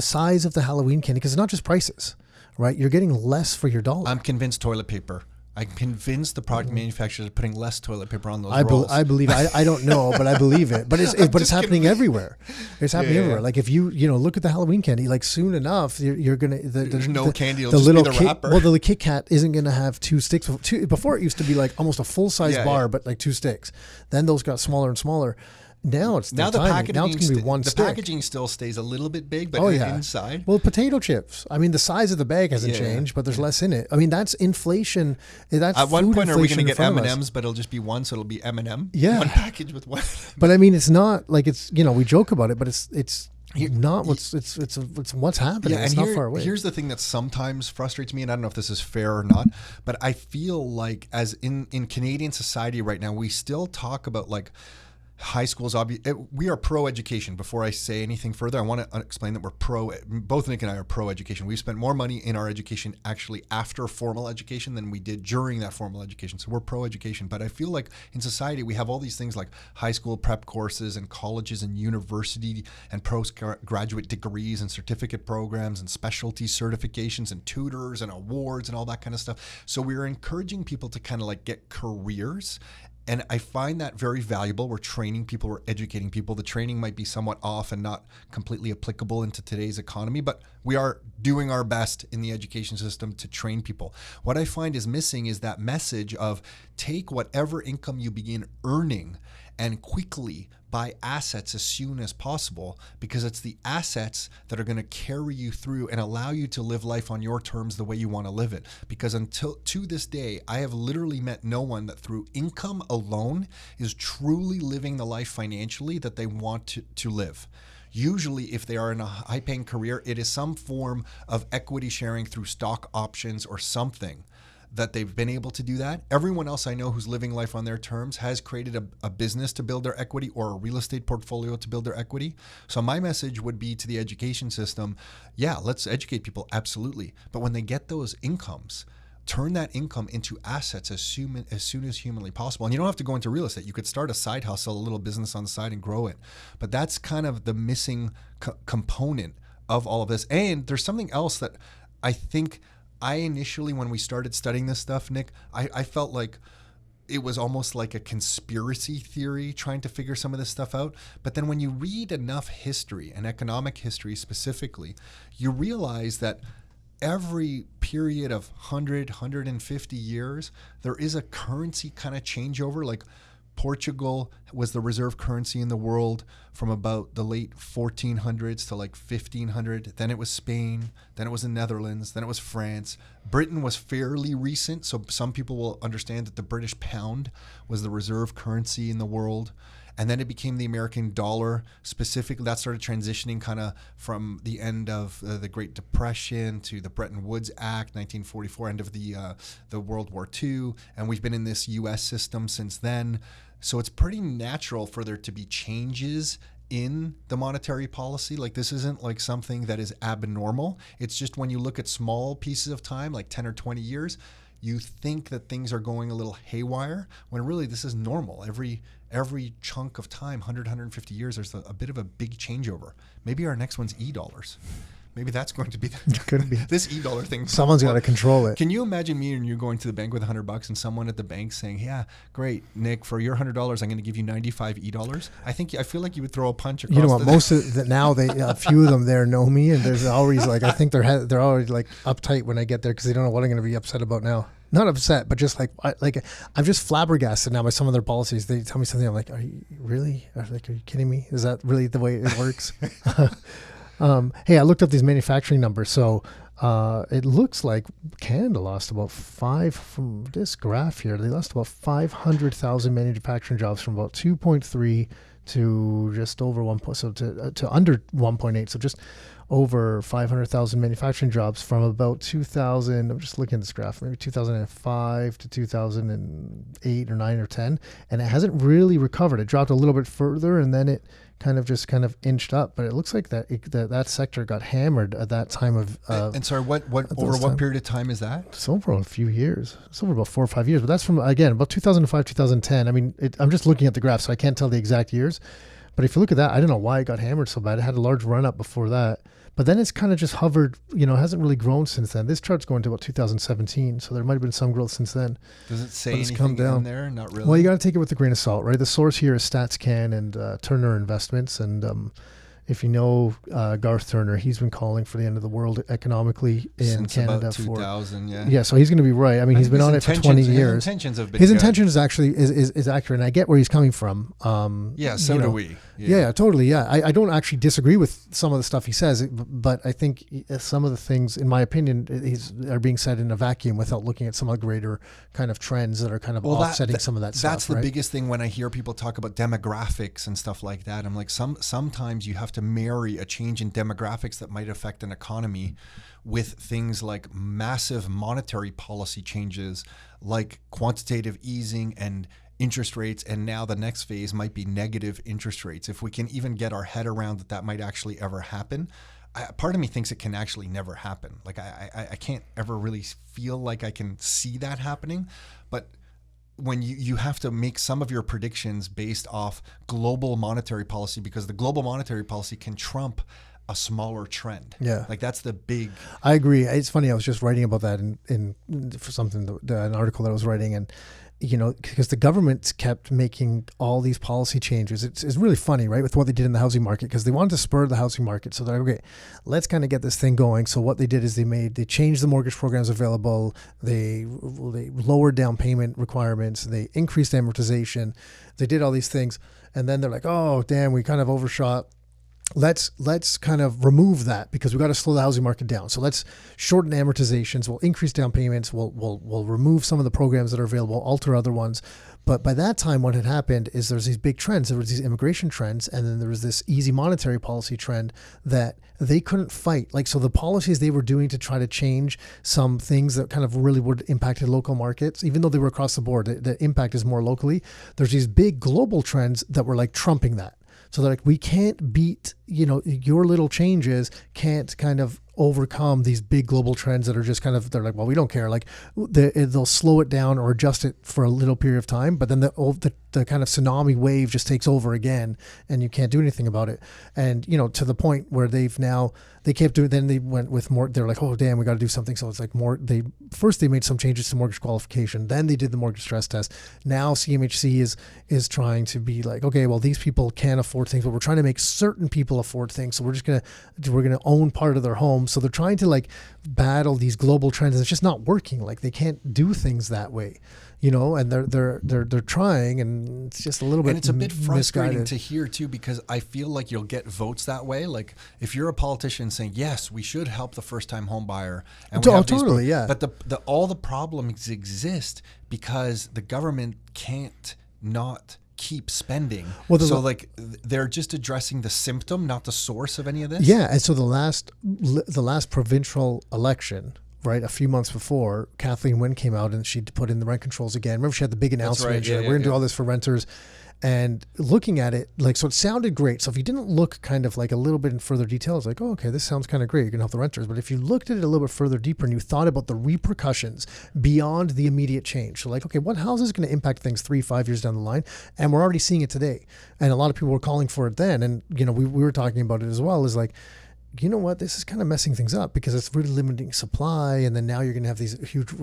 size of the Halloween candy, because it's not just prices, right? You're getting less for your dollar. I'm convinced toilet paper. I'm convinced the product manufacturers are putting less toilet paper on those rolls. I believe. I don't know, but I believe it. But it's happening everywhere. It's happening everywhere. Like if you look at the Halloween candy, like soon enough you're gonna there's no candy. It'll just be the wrapper. Well, the Kit Kat isn't gonna have 2 sticks. Before it used to be like almost a full size bar, but like 2 sticks. Then those got smaller and smaller. Now it's now the timing. packaging. Now it's going to be one the stick. packaging still stays a little bit big, but inside. Well, potato chips. I mean, the size of the bag hasn't changed, but there's less in it. I mean, that's inflation. That's at one point, are we going to get M&Ms? M&Ms, but it'll just be one, so it'll be M&M. Yeah, one package with one. But I mean, it's not like it's we joke about it, but it's not what's it's what's happening. It's not far away. Here's the thing that sometimes frustrates me, and I don't know if this is fair or not, but I feel like as in Canadian society right now, we still talk about like high schools. We are pro education. Before I say anything further, I want to explain that we're pro. Both Nick and I are pro education. We've spent more money in our education actually after formal education than we did during that formal education. So we're pro education. But I feel like in society we have all these things like high school prep courses and colleges and university and postgraduate degrees and certificate programs and specialty certifications and tutors and awards and all that kind of stuff. So we're encouraging people to kind of like get careers. And I find that very valuable. We're training people, we're educating people. The training might be somewhat off and not completely applicable into today's economy, but we are doing our best in the education system to train people. What I find is missing is that message of take whatever income you begin earning and quickly buy assets as soon as possible, because it's the assets that are going to carry you through and allow you to live life on your terms the way you want to live it. Because until to this day, I have literally met no one that through income alone is truly living the life financially that they want to live. Usually, if they are in a high-paying career, it is some form of equity sharing through stock options or something that they've been able to do that. Everyone else I know who's living life on their terms has created a business to build their equity or a real estate portfolio to build their equity. So my message would be to the education system, yeah, let's educate people, absolutely. But when they get those incomes, turn that income into assets as soon as humanly possible. And you don't have to go into real estate. You could start a side hustle, a little business on the side and grow it. But that's kind of the missing component of all of this. And there's something else that I think I initially, when we started studying this stuff, Nick, I felt like it was almost like a conspiracy theory trying to figure some of this stuff out. But then when you read enough history and economic history specifically, you realize that every period of 100, 150 years, there is a currency kind of changeover. Like Portugal was the reserve currency in the world from about the late 1400s to like 1500. Then it was Spain. Then it was the Netherlands. Then it was France. Britain was fairly recent. So some people will understand that the British pound was the reserve currency in the world. And then it became the American dollar. Specifically, that started transitioning kind of from the end of the Great Depression to the Bretton Woods Act, 1944, end of the World War II. And we've been in this U.S. system since then. So it's pretty natural for there to be changes in the monetary policy. Like this isn't like something that is abnormal. It's just when you look at small pieces of time, like 10 or 20 years, you think that things are going a little haywire when really this is normal. Every chunk of time, 100, 150 years, there's a bit of a big changeover. Maybe our next one's e-dollars. Maybe that's going to be could be this e-dollar thing. Someone's got to control it. Can you imagine me and you going to the bank with $100 and someone at the bank saying, "Yeah, great, Nick, for your $100, I'm going to give you 95 e-dollars." I feel like you would throw a punch across. You know what? Most of the, now a few of them there know me, and there's always like I think they're always like uptight when I get there because they don't know what I'm going to be upset about now. Not upset, but just I'm just flabbergasted now by some of their policies. They tell me something, I'm like, "Are you really? Are you kidding me? Is that really the way it works?" Hey, I looked up these manufacturing numbers. So it looks like Canada lost about from this graph here. They lost about 500,000 manufacturing jobs from about 2.3 to just over 1. So to under 1.8. So just over 500,000 manufacturing jobs from about 2000. I'm just looking at this graph, maybe 2005 to 2008 or 9 or 10, and it hasn't really recovered. It dropped a little bit further, and then it kind of inched up. But it looks like that sector got hammered at that time of. And sorry, what over what period of time is that? It's over a few years. It's over about 4 or 5 years. But that's from again about 2005, 2010. I mean, I'm just looking at the graph, so I can't tell the exact years. But if you look at that, I don't know why it got hammered so bad. It had a large run up before that. But then it's kind of just hovered, hasn't really grown since then. This chart's going to about 2017, so there might have been some growth since then. Does it say anything in there? Not really. Well, you got to take it with a grain of salt, right? The source here is StatsCan and Turner Investments, and if you know Garth Turner, he's been calling for the end of the world economically in Since Canada about 2000, yeah. So he's going to be right. I mean, he's been on it for 20 years. His intentions have been His good. intentions actually is accurate, and I get where he's coming from. Yeah, so do we. Yeah, totally. Yeah, I don't actually disagree with some of the stuff he says, but I think some of the things, in my opinion, are being said in a vacuum without looking at some of the greater kind of trends that are kind of offsetting some of that stuff. That's the biggest thing when I hear people talk about demographics and stuff like that. I'm like, sometimes you have to marry a change in demographics that might affect an economy with things like massive monetary policy changes, like quantitative easing and interest rates, and now the next phase might be negative interest rates. If we can even get our head around that might actually ever happen, part of me thinks it can actually never happen. Like I can't ever really feel like I can see that happening, but when you have to make some of your predictions based off global monetary policy, because the global monetary policy can trump a smaller trend. Yeah. Like that's the big... I agree. It's funny. I was just writing about that in for something, an article that I was writing, and because the government kept making all these policy changes. It's really funny, right, with what they did in the housing market, because they wanted to spur the housing market. So they're okay, let's kind of get this thing going. So what they did is they changed the mortgage programs available. They lowered down payment requirements. They increased amortization. They did all these things. And then they're like, oh, damn, we kind of overshot. Let's kind of remove that because we got to slow the housing market down. So let's shorten amortizations. We'll increase down payments. We'll remove some of the programs that are available, alter other ones. But by that time, what had happened is there's these big trends. There was these immigration trends, and then there was this easy monetary policy trend that they couldn't fight. Like, so the policies they were doing to try to change some things that kind of really would impacted local markets, even though they were across the board, the impact is more locally. There's these big global trends that were like trumping that. So they're like, we can't beat, your little changes can't kind of overcome these big global trends that are just kind of, they're like, well, we don't care. Like they'll slow it down or adjust it for a little period of time, but then the kind of tsunami wave just takes over again and you can't do anything about it. And, to the point where they kept doing, then they went with more, they're like, oh, damn, we got to do something. So it's like first they made some changes to mortgage qualification. Then they did the mortgage stress test. Now CMHC is trying to be like, okay, well, these people can't afford things, but we're trying to make certain people afford things. So we're going to own part of their home. So they're trying to like battle these global trends. And it's just not working. Like they can't do things that way. And they're trying, and it's just a little bit. And it's a bit frustrating misguided to hear too, because I feel like you'll get votes that way. Like if you're a politician saying, yes, we should help the first-time home buyer, and we have totally, yeah. But all the problems exist because the government can't not keep spending. Well, so they're just addressing the symptom, not the source of any of this. Yeah, and so the last provincial election, right, a few months before, Kathleen Wynne came out and she put in the rent controls again. Remember, she had the big announcement. That's right. We're going to do all this for renters. And looking at it, so it sounded great. So if you didn't look kind of like a little bit in further detail, it's like, oh, okay, this sounds kind of great. You're going to help the renters. But if you looked at it a little bit further deeper and you thought about the repercussions beyond the immediate change, so like, okay, how is this going to impact things 3-5 years down the line? And we're already seeing it today. And a lot of people were calling for it then. And, we were talking about it as well, is like, you know what, this is kind of messing things up because it's really limiting supply. And then now you're going to have these huge,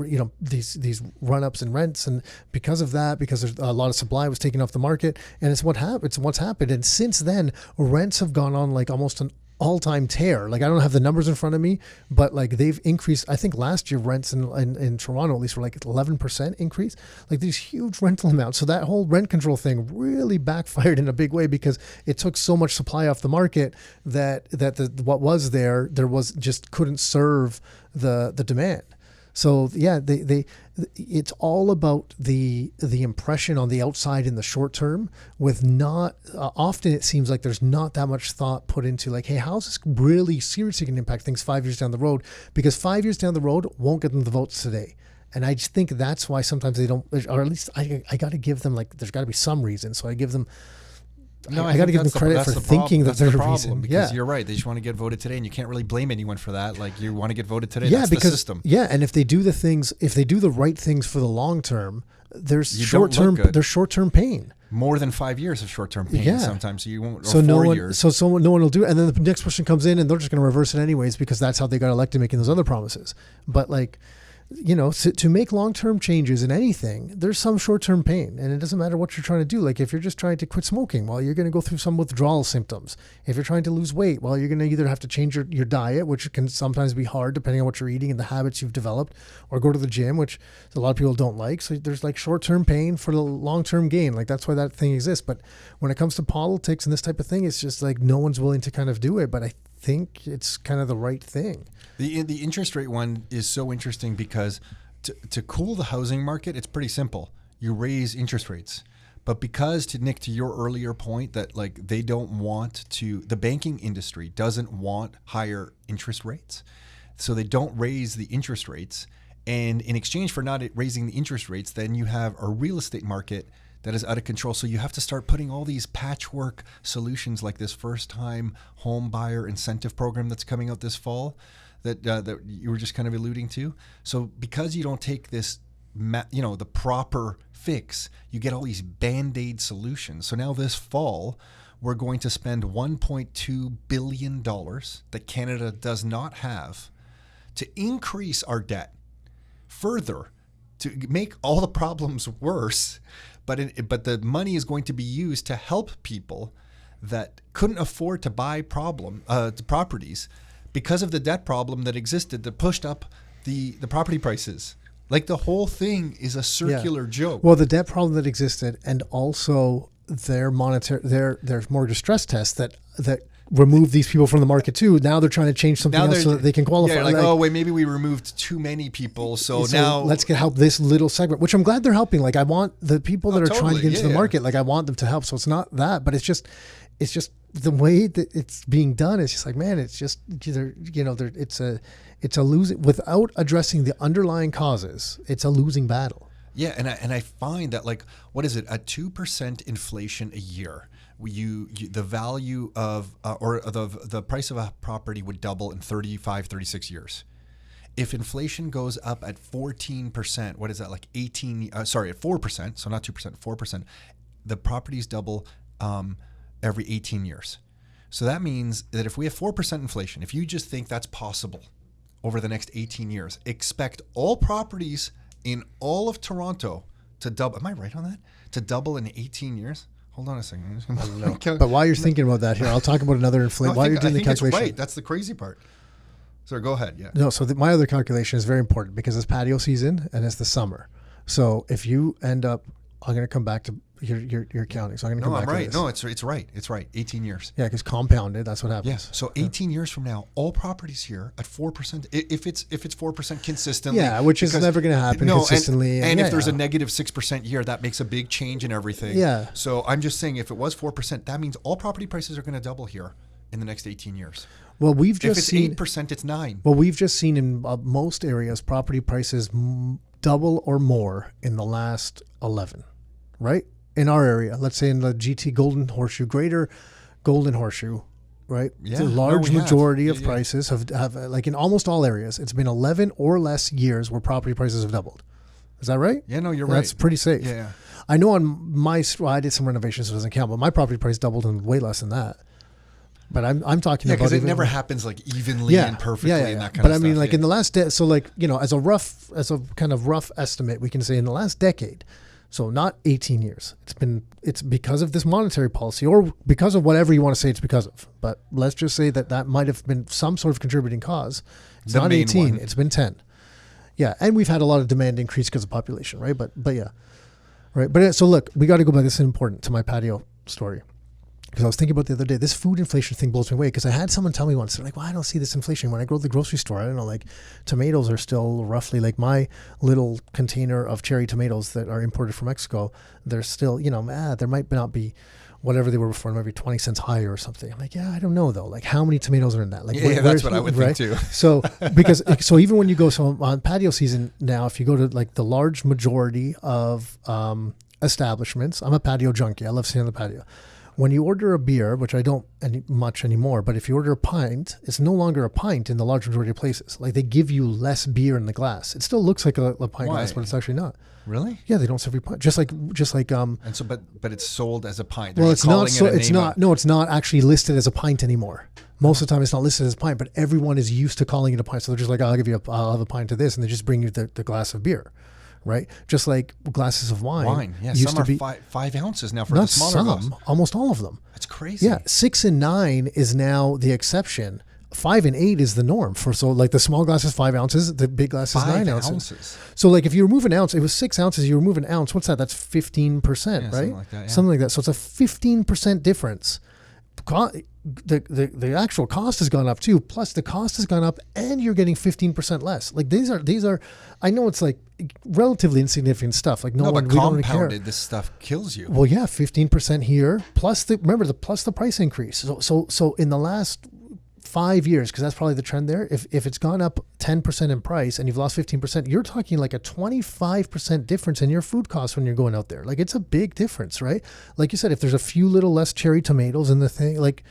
these run-ups in rents. And because of that, because there's a lot of supply was taken off the market, and it's what's happened. And since then, rents have gone on like almost an all-time tear. Like I don't have the numbers in front of me, but like they've increased. I think last year rents in Toronto at least were like 11% increase, like these huge rental amounts. So that whole rent control thing really backfired in a big way because it took so much supply off the market that what was there was just couldn't serve the demand. So yeah, it's all about the impression on the outside in the short term, with not often it seems like there's not that much thought put into like, hey, how's this really seriously going to impact things 5 years down the road? Because 5 years down the road won't get them the votes today. And I just think that's why sometimes they don't, or at least I got to give them, like, there's got to be some reason. So I give them. No, I got to give them credit for thinking that there's a reason. Because you're right. They just want to get voted today, and you can't really blame anyone for that. Like, you want to get voted today. Yeah, that's because the system. Yeah, and if they do the right things for the long term, there's short-term pain. More than 5 years of short-term pain sometimes. So you won't. So no 4 years. So no one will do it, and then the next person comes in, and they're just going to reverse it anyways because that's how they got elected, making those other promises. But like, to make long-term changes in anything, there's some short-term pain, and it doesn't matter what you're trying to do. Like if you're just trying to quit smoking, well, you're going to go through some withdrawal symptoms. If you're trying to lose weight, well, you're going to either have to change your diet, which can sometimes be hard depending on what you're eating and the habits you've developed, or go to the gym, which a lot of people don't like. So there's like short-term pain for the long-term gain. Like that's why that thing exists. But when it comes to politics and this type of thing, it's just like no one's willing to kind of do it. But I think it's kind of the right thing. The interest rate one is so interesting because to cool the housing market, it's pretty simple. You raise interest rates. But because, Nick, to your earlier point that like they don't want to, the banking industry doesn't want higher interest rates. So they don't raise the interest rates. And in exchange for not raising the interest rates, then you have a real estate market that is out of control. So you have to start putting all these patchwork solutions like this first-time home buyer incentive program that's coming out this fall that you were just kind of alluding to. So because you don't take this, the proper fix, you get all these Band-Aid solutions. So now this fall, we're going to spend $1.2 billion that Canada does not have to increase our debt further, to make all the problems worse. But the money is going to be used to help people that couldn't afford to buy properties because of the debt problem that existed that pushed up the property prices. Like the whole thing is a circular joke. Well, the debt problem that existed, and also their mortgage stress test that remove these people from the market too. Now they're trying to change something else so that they can qualify. Yeah, oh wait, maybe we removed too many people, so now let's help this little segment, which I'm glad they're helping. Like I want the people that are trying to get into the market, like I want them to help. So it's not that, but it's just the way that it's being done. It's just like, man, it's just either, it's a losing, without addressing the underlying causes. It's a losing battle. Yeah, and I find that like, what is it, a 2% inflation a year? The value of or the price of a property would double in 36 years. If inflation goes up at 14%, what is that, like at 4%, so not 2%, 4%, the properties double every 18 years. So that means that if we have 4% inflation, if you just think that's possible over the next 18 years, expect all properties in all of Toronto to double. Am I right on that? To double in 18 years? Hold on a second. I don't know. But while you're thinking about that here, I'll talk about another inflation. While you're doing the calculation. It's right. That's the crazy part. So go ahead. Yeah. No, so my other calculation is very important because it's patio season and it's the summer. So if you end up, I'm going to come back to your counting. So I'm going to come back to this. No, it's right. It's right. 18 years. Yeah, because compounded, that's what happens. Yeah. So 18 years from now, all properties here at 4%, if it's 4% consistently. Yeah, which is never going to happen consistently. And if there's a negative 6% year, that makes a big change in everything. Yeah. So I'm just saying, if it was 4%, that means all property prices are going to double here in the next 18 years. Well, we've just if it's 8%, it's 9%. Well, we've just seen in most areas property prices double or more in the last 11, right? In our area, let's say in the GT Golden Horseshoe, Greater Golden Horseshoe, right? Yeah, the large majority of prices have, like in almost all areas, it's been 11 or less years where property prices have doubled. Is that right? Yeah, no, you're right. That's pretty safe. Yeah. I know I did some renovations, so it doesn't count, but my property price doubled and way less than that. But I'm talking about because it never happens like evenly and perfectly and that kind of stuff. But I mean, like in the last so like, as a kind of rough estimate, we can say in the last decade, so not 18 years. It's because of this monetary policy, or because of whatever you want to say it's because of. But let's just say that might have been some sort of contributing cause. It's not 18, it's been 10. Yeah, and we've had a lot of demand increase because of population, right? But yeah, right. But so look, we got to go back. This is important to my patio story. Because I was thinking about the other day, this food inflation thing blows me away. Because I had someone tell me once, they're like, well, I don't see this inflation. When I go to the grocery store, I don't know, like tomatoes are still roughly, like my little container of cherry tomatoes that are imported from Mexico, they're still, there might not be whatever they were before, maybe 20 cents higher or something. I'm like, yeah, I don't know though. Like how many tomatoes are in that? Like, that's what I would think too. So, so even when you go, on patio season now, if you go to like the large majority of establishments, I'm a patio junkie. I love sitting on the patio. When you order a beer, which I don't much anymore, but if you order a pint, it's no longer a pint in the large majority of places. Like they give you less beer in the glass. It still looks like a pint Why? glass, but it's actually not. Really? Yeah, they don't serve you pint. Just like And so, but it's sold as a pint. They're well, just it's not. calling So it a it's name not. No, it's not actually listed as a pint anymore. Most of the time, it's not listed as a pint, but everyone is used to calling it a pint. So they're just like, I'll have a pint of this, and they just bring you the glass of beer, right? Just like glasses of wine. Wine, yeah. Used Some to are be 5 ounces now for the not smaller some, glass. almost all of them. That's crazy. Yeah, 6 and 9 is now the exception. 5 and 8 is the norm for like the small glass is 5 ounces, the big glass is 9 ounces. So like if you remove an ounce, it was 6 ounces. You remove an ounce. What's that? That's 15%, right? Something like that. Yeah. Something like that. So it's a 15% difference. The actual cost has gone up too. Plus the cost has gone up, and you're getting 15% less. Like these are. I know it's like relatively insignificant stuff. Like we don't really care. This stuff kills you. Well, yeah, 15% here plus the price increase. So in the last 5 years, because that's probably the trend there. If it's gone up 10% in price and you've lost 15%, you're talking like a 25% difference in your food costs when you're going out there. Like it's a big difference, right? Like you said, if there's a few little less cherry tomatoes in the thing, like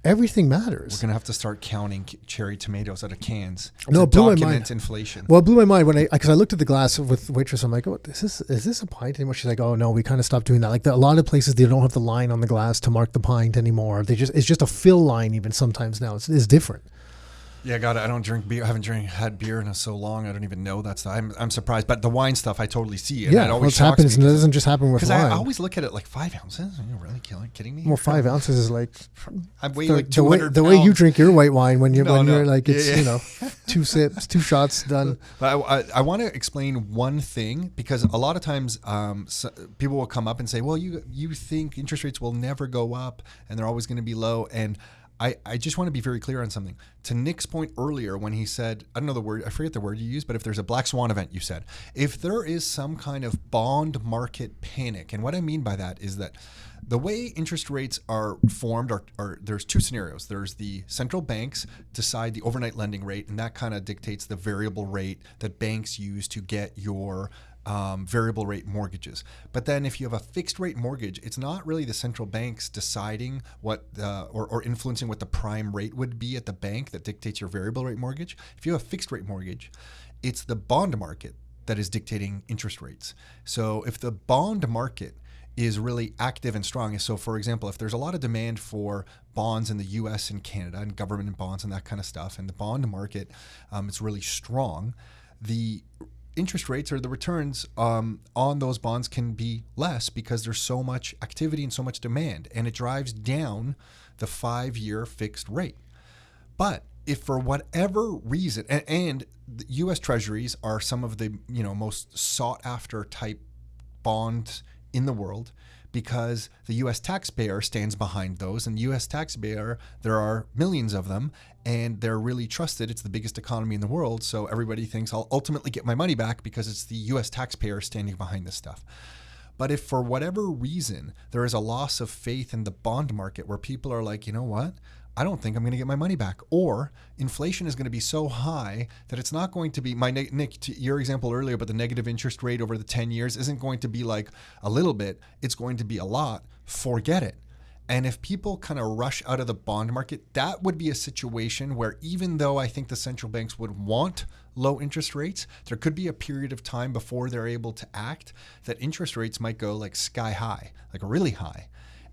everything matters. We're gonna have to start counting cherry tomatoes out of cans. No, it blew my mind. Document inflation. Well, it blew my mind because I looked at the glass with the waitress. I'm like, oh, is this a pint anymore? She's like, oh no, we kind of stopped doing that. Like a lot of places, they don't have the line on the glass to mark the pint anymore. It's just a fill line even sometimes now. It's different. Yeah, got it. I don't drink beer. I haven't had beer in so long. I don't even know that's. I'm surprised. But the wine stuff, I totally see. And yeah, it always what's happened is it doesn't just happen with wine. Because I always look at it like 5 ounces. Are you really kidding me? Well, 5 ounces is like I'm weighing like 200 the way you drink your white wine when you're like it's yeah. 2 sips, 2 shots done. But I want to explain one thing, because a lot of times people will come up and say, well, you think interest rates will never go up and they're always going to be low. And I just want to be very clear on something. To Nick's point earlier, when he said, I don't know the word, I forget the word you used, but if there's a black swan event, you said, if there is some kind of bond market panic, and what I mean by that is that the way interest rates are formed are there's 2 scenarios. There's the central banks decide the overnight lending rate, and that kind of dictates the variable rate that banks use to get your variable rate mortgages. But then if you have a fixed rate mortgage, it's not really the central banks deciding what or influencing what the prime rate would be at the bank that dictates your variable rate mortgage. If you have a fixed rate mortgage, it's the bond market that is dictating interest rates. So if the bond market is really active and strong, so for example, if there's a lot of demand for bonds in the US and Canada and government bonds and that kind of stuff, and the bond market is really strong, the interest rates or the returns on those bonds can be less because there's so much activity and so much demand, and it drives down the 5-year fixed rate. But if for whatever reason, and the U.S. Treasuries are some of the most sought after type bonds in the world, because the U.S. taxpayer stands behind those, and the U.S. taxpayer, there are millions of them, and they're really trusted. It's the biggest economy in the world, so everybody thinks I'll ultimately get my money back because it's the U.S. taxpayer standing behind this stuff. But if for whatever reason there is a loss of faith in the bond market where people are like, you know what? I don't think I'm going to get my money back. Or inflation is going to be so high that it's not going to be, Nick, to your example earlier about the negative interest rate over the 10 years isn't going to be like a little bit, it's going to be a lot. Forget it. And if people kind of rush out of the bond market, that would be a situation where, even though I think the central banks would want low interest rates, there could be a period of time before they're able to act that interest rates might go like sky high, like really high.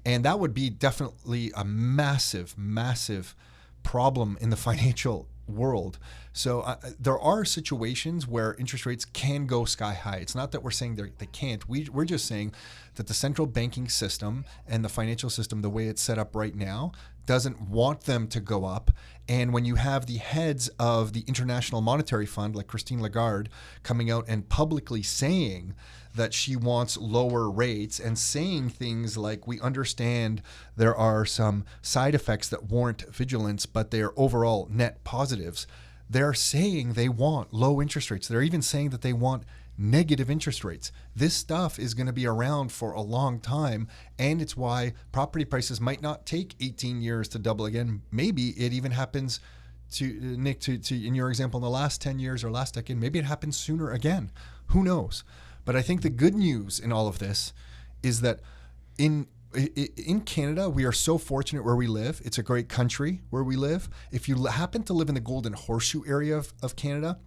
And that would be definitely a massive, massive problem in the financial world. So there are situations where interest rates can go sky high. It's not that we're saying they can't. We're just saying that the central banking system and the financial system, the way it's set up right now, doesn't want them to go up. And when you have the heads of the International Monetary Fund, like Christine Lagarde, coming out and publicly saying that she wants lower rates and saying things like, we understand there are some side effects that warrant vigilance, but they are overall net positives. They're saying they want low interest rates. They're even saying that they want negative interest rates. This stuff is going to be around for a long time, and it's why property prices might not take 18 years to double again. Maybe it even happens to Nick, to in your example, in the last 10 years or last decade, maybe it happens sooner again. Who knows? But I think the good news in all of this is that in in Canada, we are so fortunate where we live. It's a great country where we live. If you happen to live in the Golden Horseshoe area of Canada,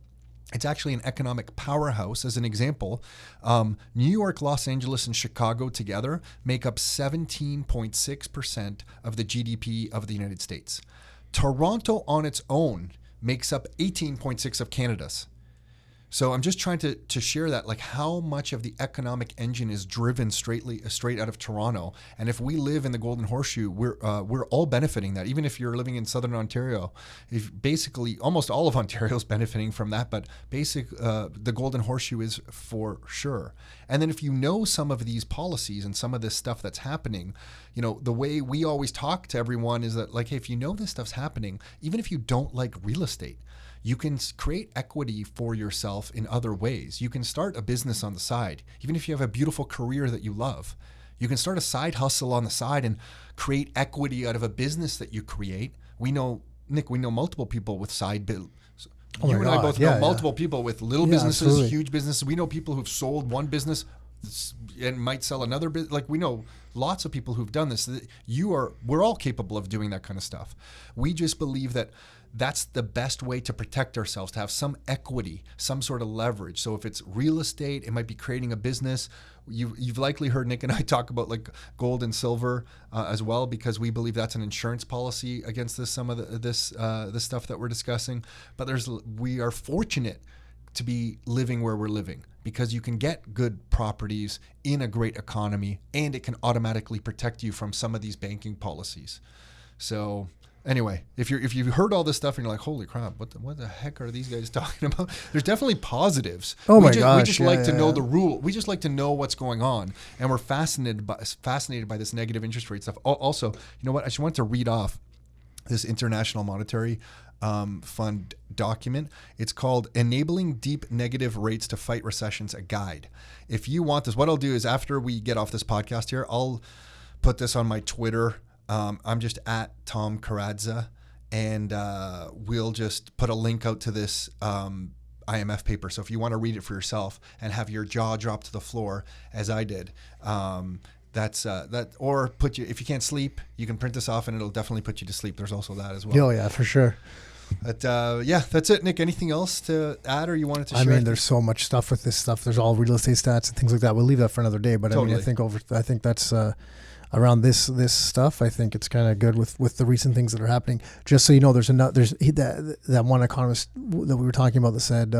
it's actually an economic powerhouse. As an example, New York, Los Angeles, and Chicago together make up 17.6% of the GDP of the United States. Toronto on its own makes up 18.6% of Canada's. So I'm just trying to share that, like how much of the economic engine is driven straight out of Toronto. And if we live in the Golden Horseshoe, we're all benefiting that. Even if you're living in Southern Ontario, if basically almost all of Ontario is benefiting from that. But the Golden Horseshoe is for sure. And then if you know some of these policies and some of this stuff that's happening, the way we always talk to everyone is that, like, hey, if you know this stuff's happening, even if you don't like real estate, you can create equity for yourself in other ways. You can start a business on the side. Even if you have a beautiful career that you love, you can start a side hustle on the side and create equity out of a business that you create. We know, Nick, multiple people with side business. You and I both know multiple people with little businesses, absolutely. Huge businesses. We know people who've sold one business and might sell another business. Like, we know lots of people who've done this. We're all capable of doing that kind of stuff. We just believe that that's the best way to protect ourselves, to have some equity, some sort of leverage. So if it's real estate, it might be creating a business. You've likely heard Nick and I talk about like gold and silver as well, because we believe that's an insurance policy against this stuff that we're discussing. But we are fortunate to be living where we're living, because you can get good properties in a great economy, and it can automatically protect you from some of these banking policies. So anyway, if you've heard all this stuff and you're like, holy crap, what the heck are these guys talking about? There's definitely positives. We just like to know the rule. We just like to know what's going on, and we're fascinated by this negative interest rate stuff. Also, you know what? I just wanted to read off this International Monetary Fund document. It's called "Enabling Deep Negative Rates to Fight Recessions: A Guide." If you want this, what I'll do is after we get off this podcast here, I'll put this on my Twitter. I'm just at Tom Karadz, and we'll just put a link out to this IMF paper. So if you want to read it for yourself and have your jaw drop to the floor, as I did, that's that. Or if you can't sleep, you can print this off, and it'll definitely put you to sleep. There's also that as well. Oh yeah, for sure. But that's it, Nick. Anything else to add, or you wanted to share? I mean, there's so much stuff with this stuff. There's all real estate stats and things like that. We'll leave that for another day. But totally. I mean, I think that's around this stuff. I think it's kind of good with the recent things that are happening. Just so you know, there's that one economist that we were talking about that said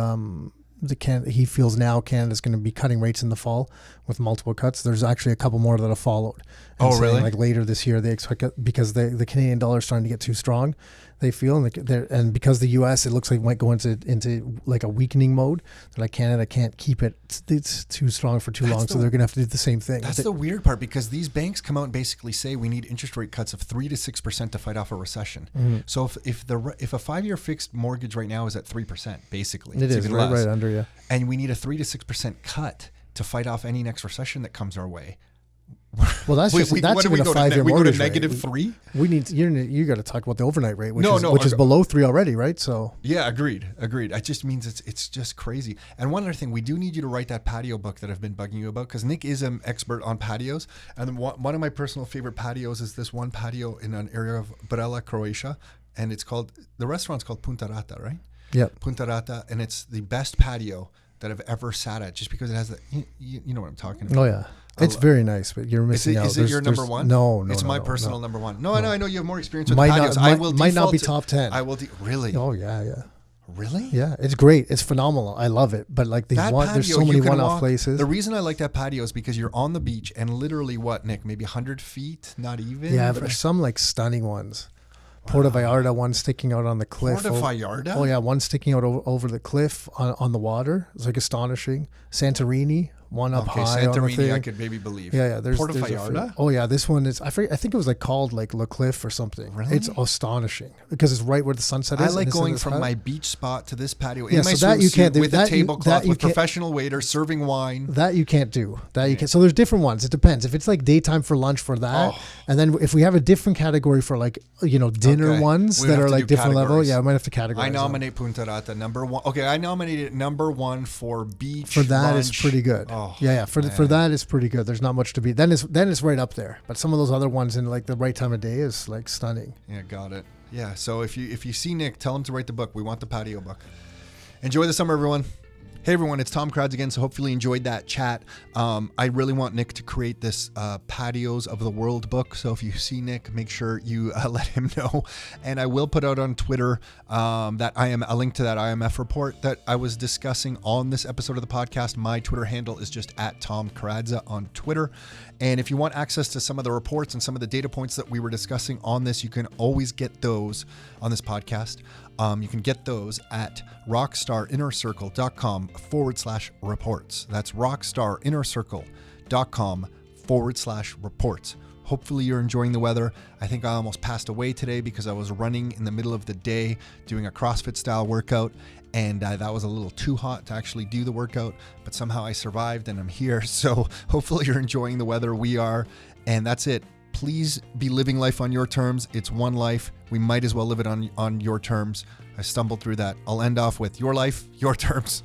he feels now Canada's going to be cutting rates in the fall with multiple cuts. There's actually a couple more that have followed. And really? Like later this year, they expect it because the Canadian dollar is starting to get too strong. They feel, and because the U.S. it looks like might go into like a weakening mode. They're like, Canada can't keep it; it's too strong for too long, so they're going to have to do the same thing. That's the weird part, because these banks come out and basically say we need interest rate cuts of 3 to 6% to fight off a recession. Mm-hmm. So if a 5-year fixed mortgage right now is at 3%, basically, it is right under, yeah. And we need a 3 to 6% cut to fight off any next recession that comes our way. Well, that's even a 5-year mortgage. We go to negative 3. We need you got to talk about the overnight rate, which is below 3 already, right? So yeah, agreed. It just means it's just crazy. And one other thing, we do need you to write that patio book that I've been bugging you about, because Nick is an expert on patios. And one of my personal favorite patios is this one patio in an area of Brela, Croatia, and the restaurant's called Punta Rata, right? Yeah, Punta Rata, and it's the best patio that I've ever sat at, just because it has you know what I'm talking about. Oh yeah. It's very nice, but you're missing out. Is it your number one? No. It's my personal number one. No, I know you have more experience with patios. Might not be top 10. I will. Really? Oh yeah. Really? Yeah, it's great. It's phenomenal. I love it. But like there's so many one-off places. The reason I like that patio is because you're on the beach, and literally what, Nick? Maybe 100 feet? Not even? Yeah, but there's some like stunning ones. Wow. Puerto Vallarta, one sticking out on the cliff. Puerto Vallarta? Oh yeah, one sticking out over the cliff on the water. It's like astonishing. Santorini. One up high on the thing. I could maybe believe. Yeah. There's Puerto Vallarta? Oh yeah, this one is. I think it was like called like Le Cliff or something. Really? It's astonishing because it's right where the sunset is. I like going from my beach spot to this patio in my so that you can't do with that a tablecloth with professional waiters serving wine. That you can't do. You can't. So there's different ones. It depends. If it's like daytime for lunch for that, and then if we have a different category for like dinner ones that are like different level, I might have to categorize. I nominate Punta Rata number 1. Okay, I nominated number 1 for beach. For that, lunch. it's pretty good. Oh, Yeah. For man. that, it's pretty good. There's not much to be. Then it's right up there. But some of those other ones in like the right time of day is like stunning. Yeah, got it. Yeah, so if you see Nick, tell him to write the book. We want the patio book. Enjoy the summer, everyone. Hey everyone, it's Tom Karadz again, so hopefully you enjoyed that chat. I really want Nick to create this Patios of the World book, so if you see Nick, make sure you let him know. And I will put out on Twitter a link to that IMF report that I was discussing on this episode of the podcast. My Twitter handle is just @TomKaradza on Twitter. And if you want access to some of the reports and some of the data points that we were discussing on this, you can always get those on this podcast. You can get those at rockstarinnercircle.com/reports. That's rockstarinnercircle.com/reports. Hopefully you're enjoying the weather. I think I almost passed away today because I was running in the middle of the day doing a CrossFit style workout, and that was a little too hot to actually do the workout, but somehow I survived and I'm here. So hopefully you're enjoying the weather. We are, and that's it. Please be living life on your terms. It's one life. We might as well live it on your terms. I stumbled through that. I'll end off with your life, your terms.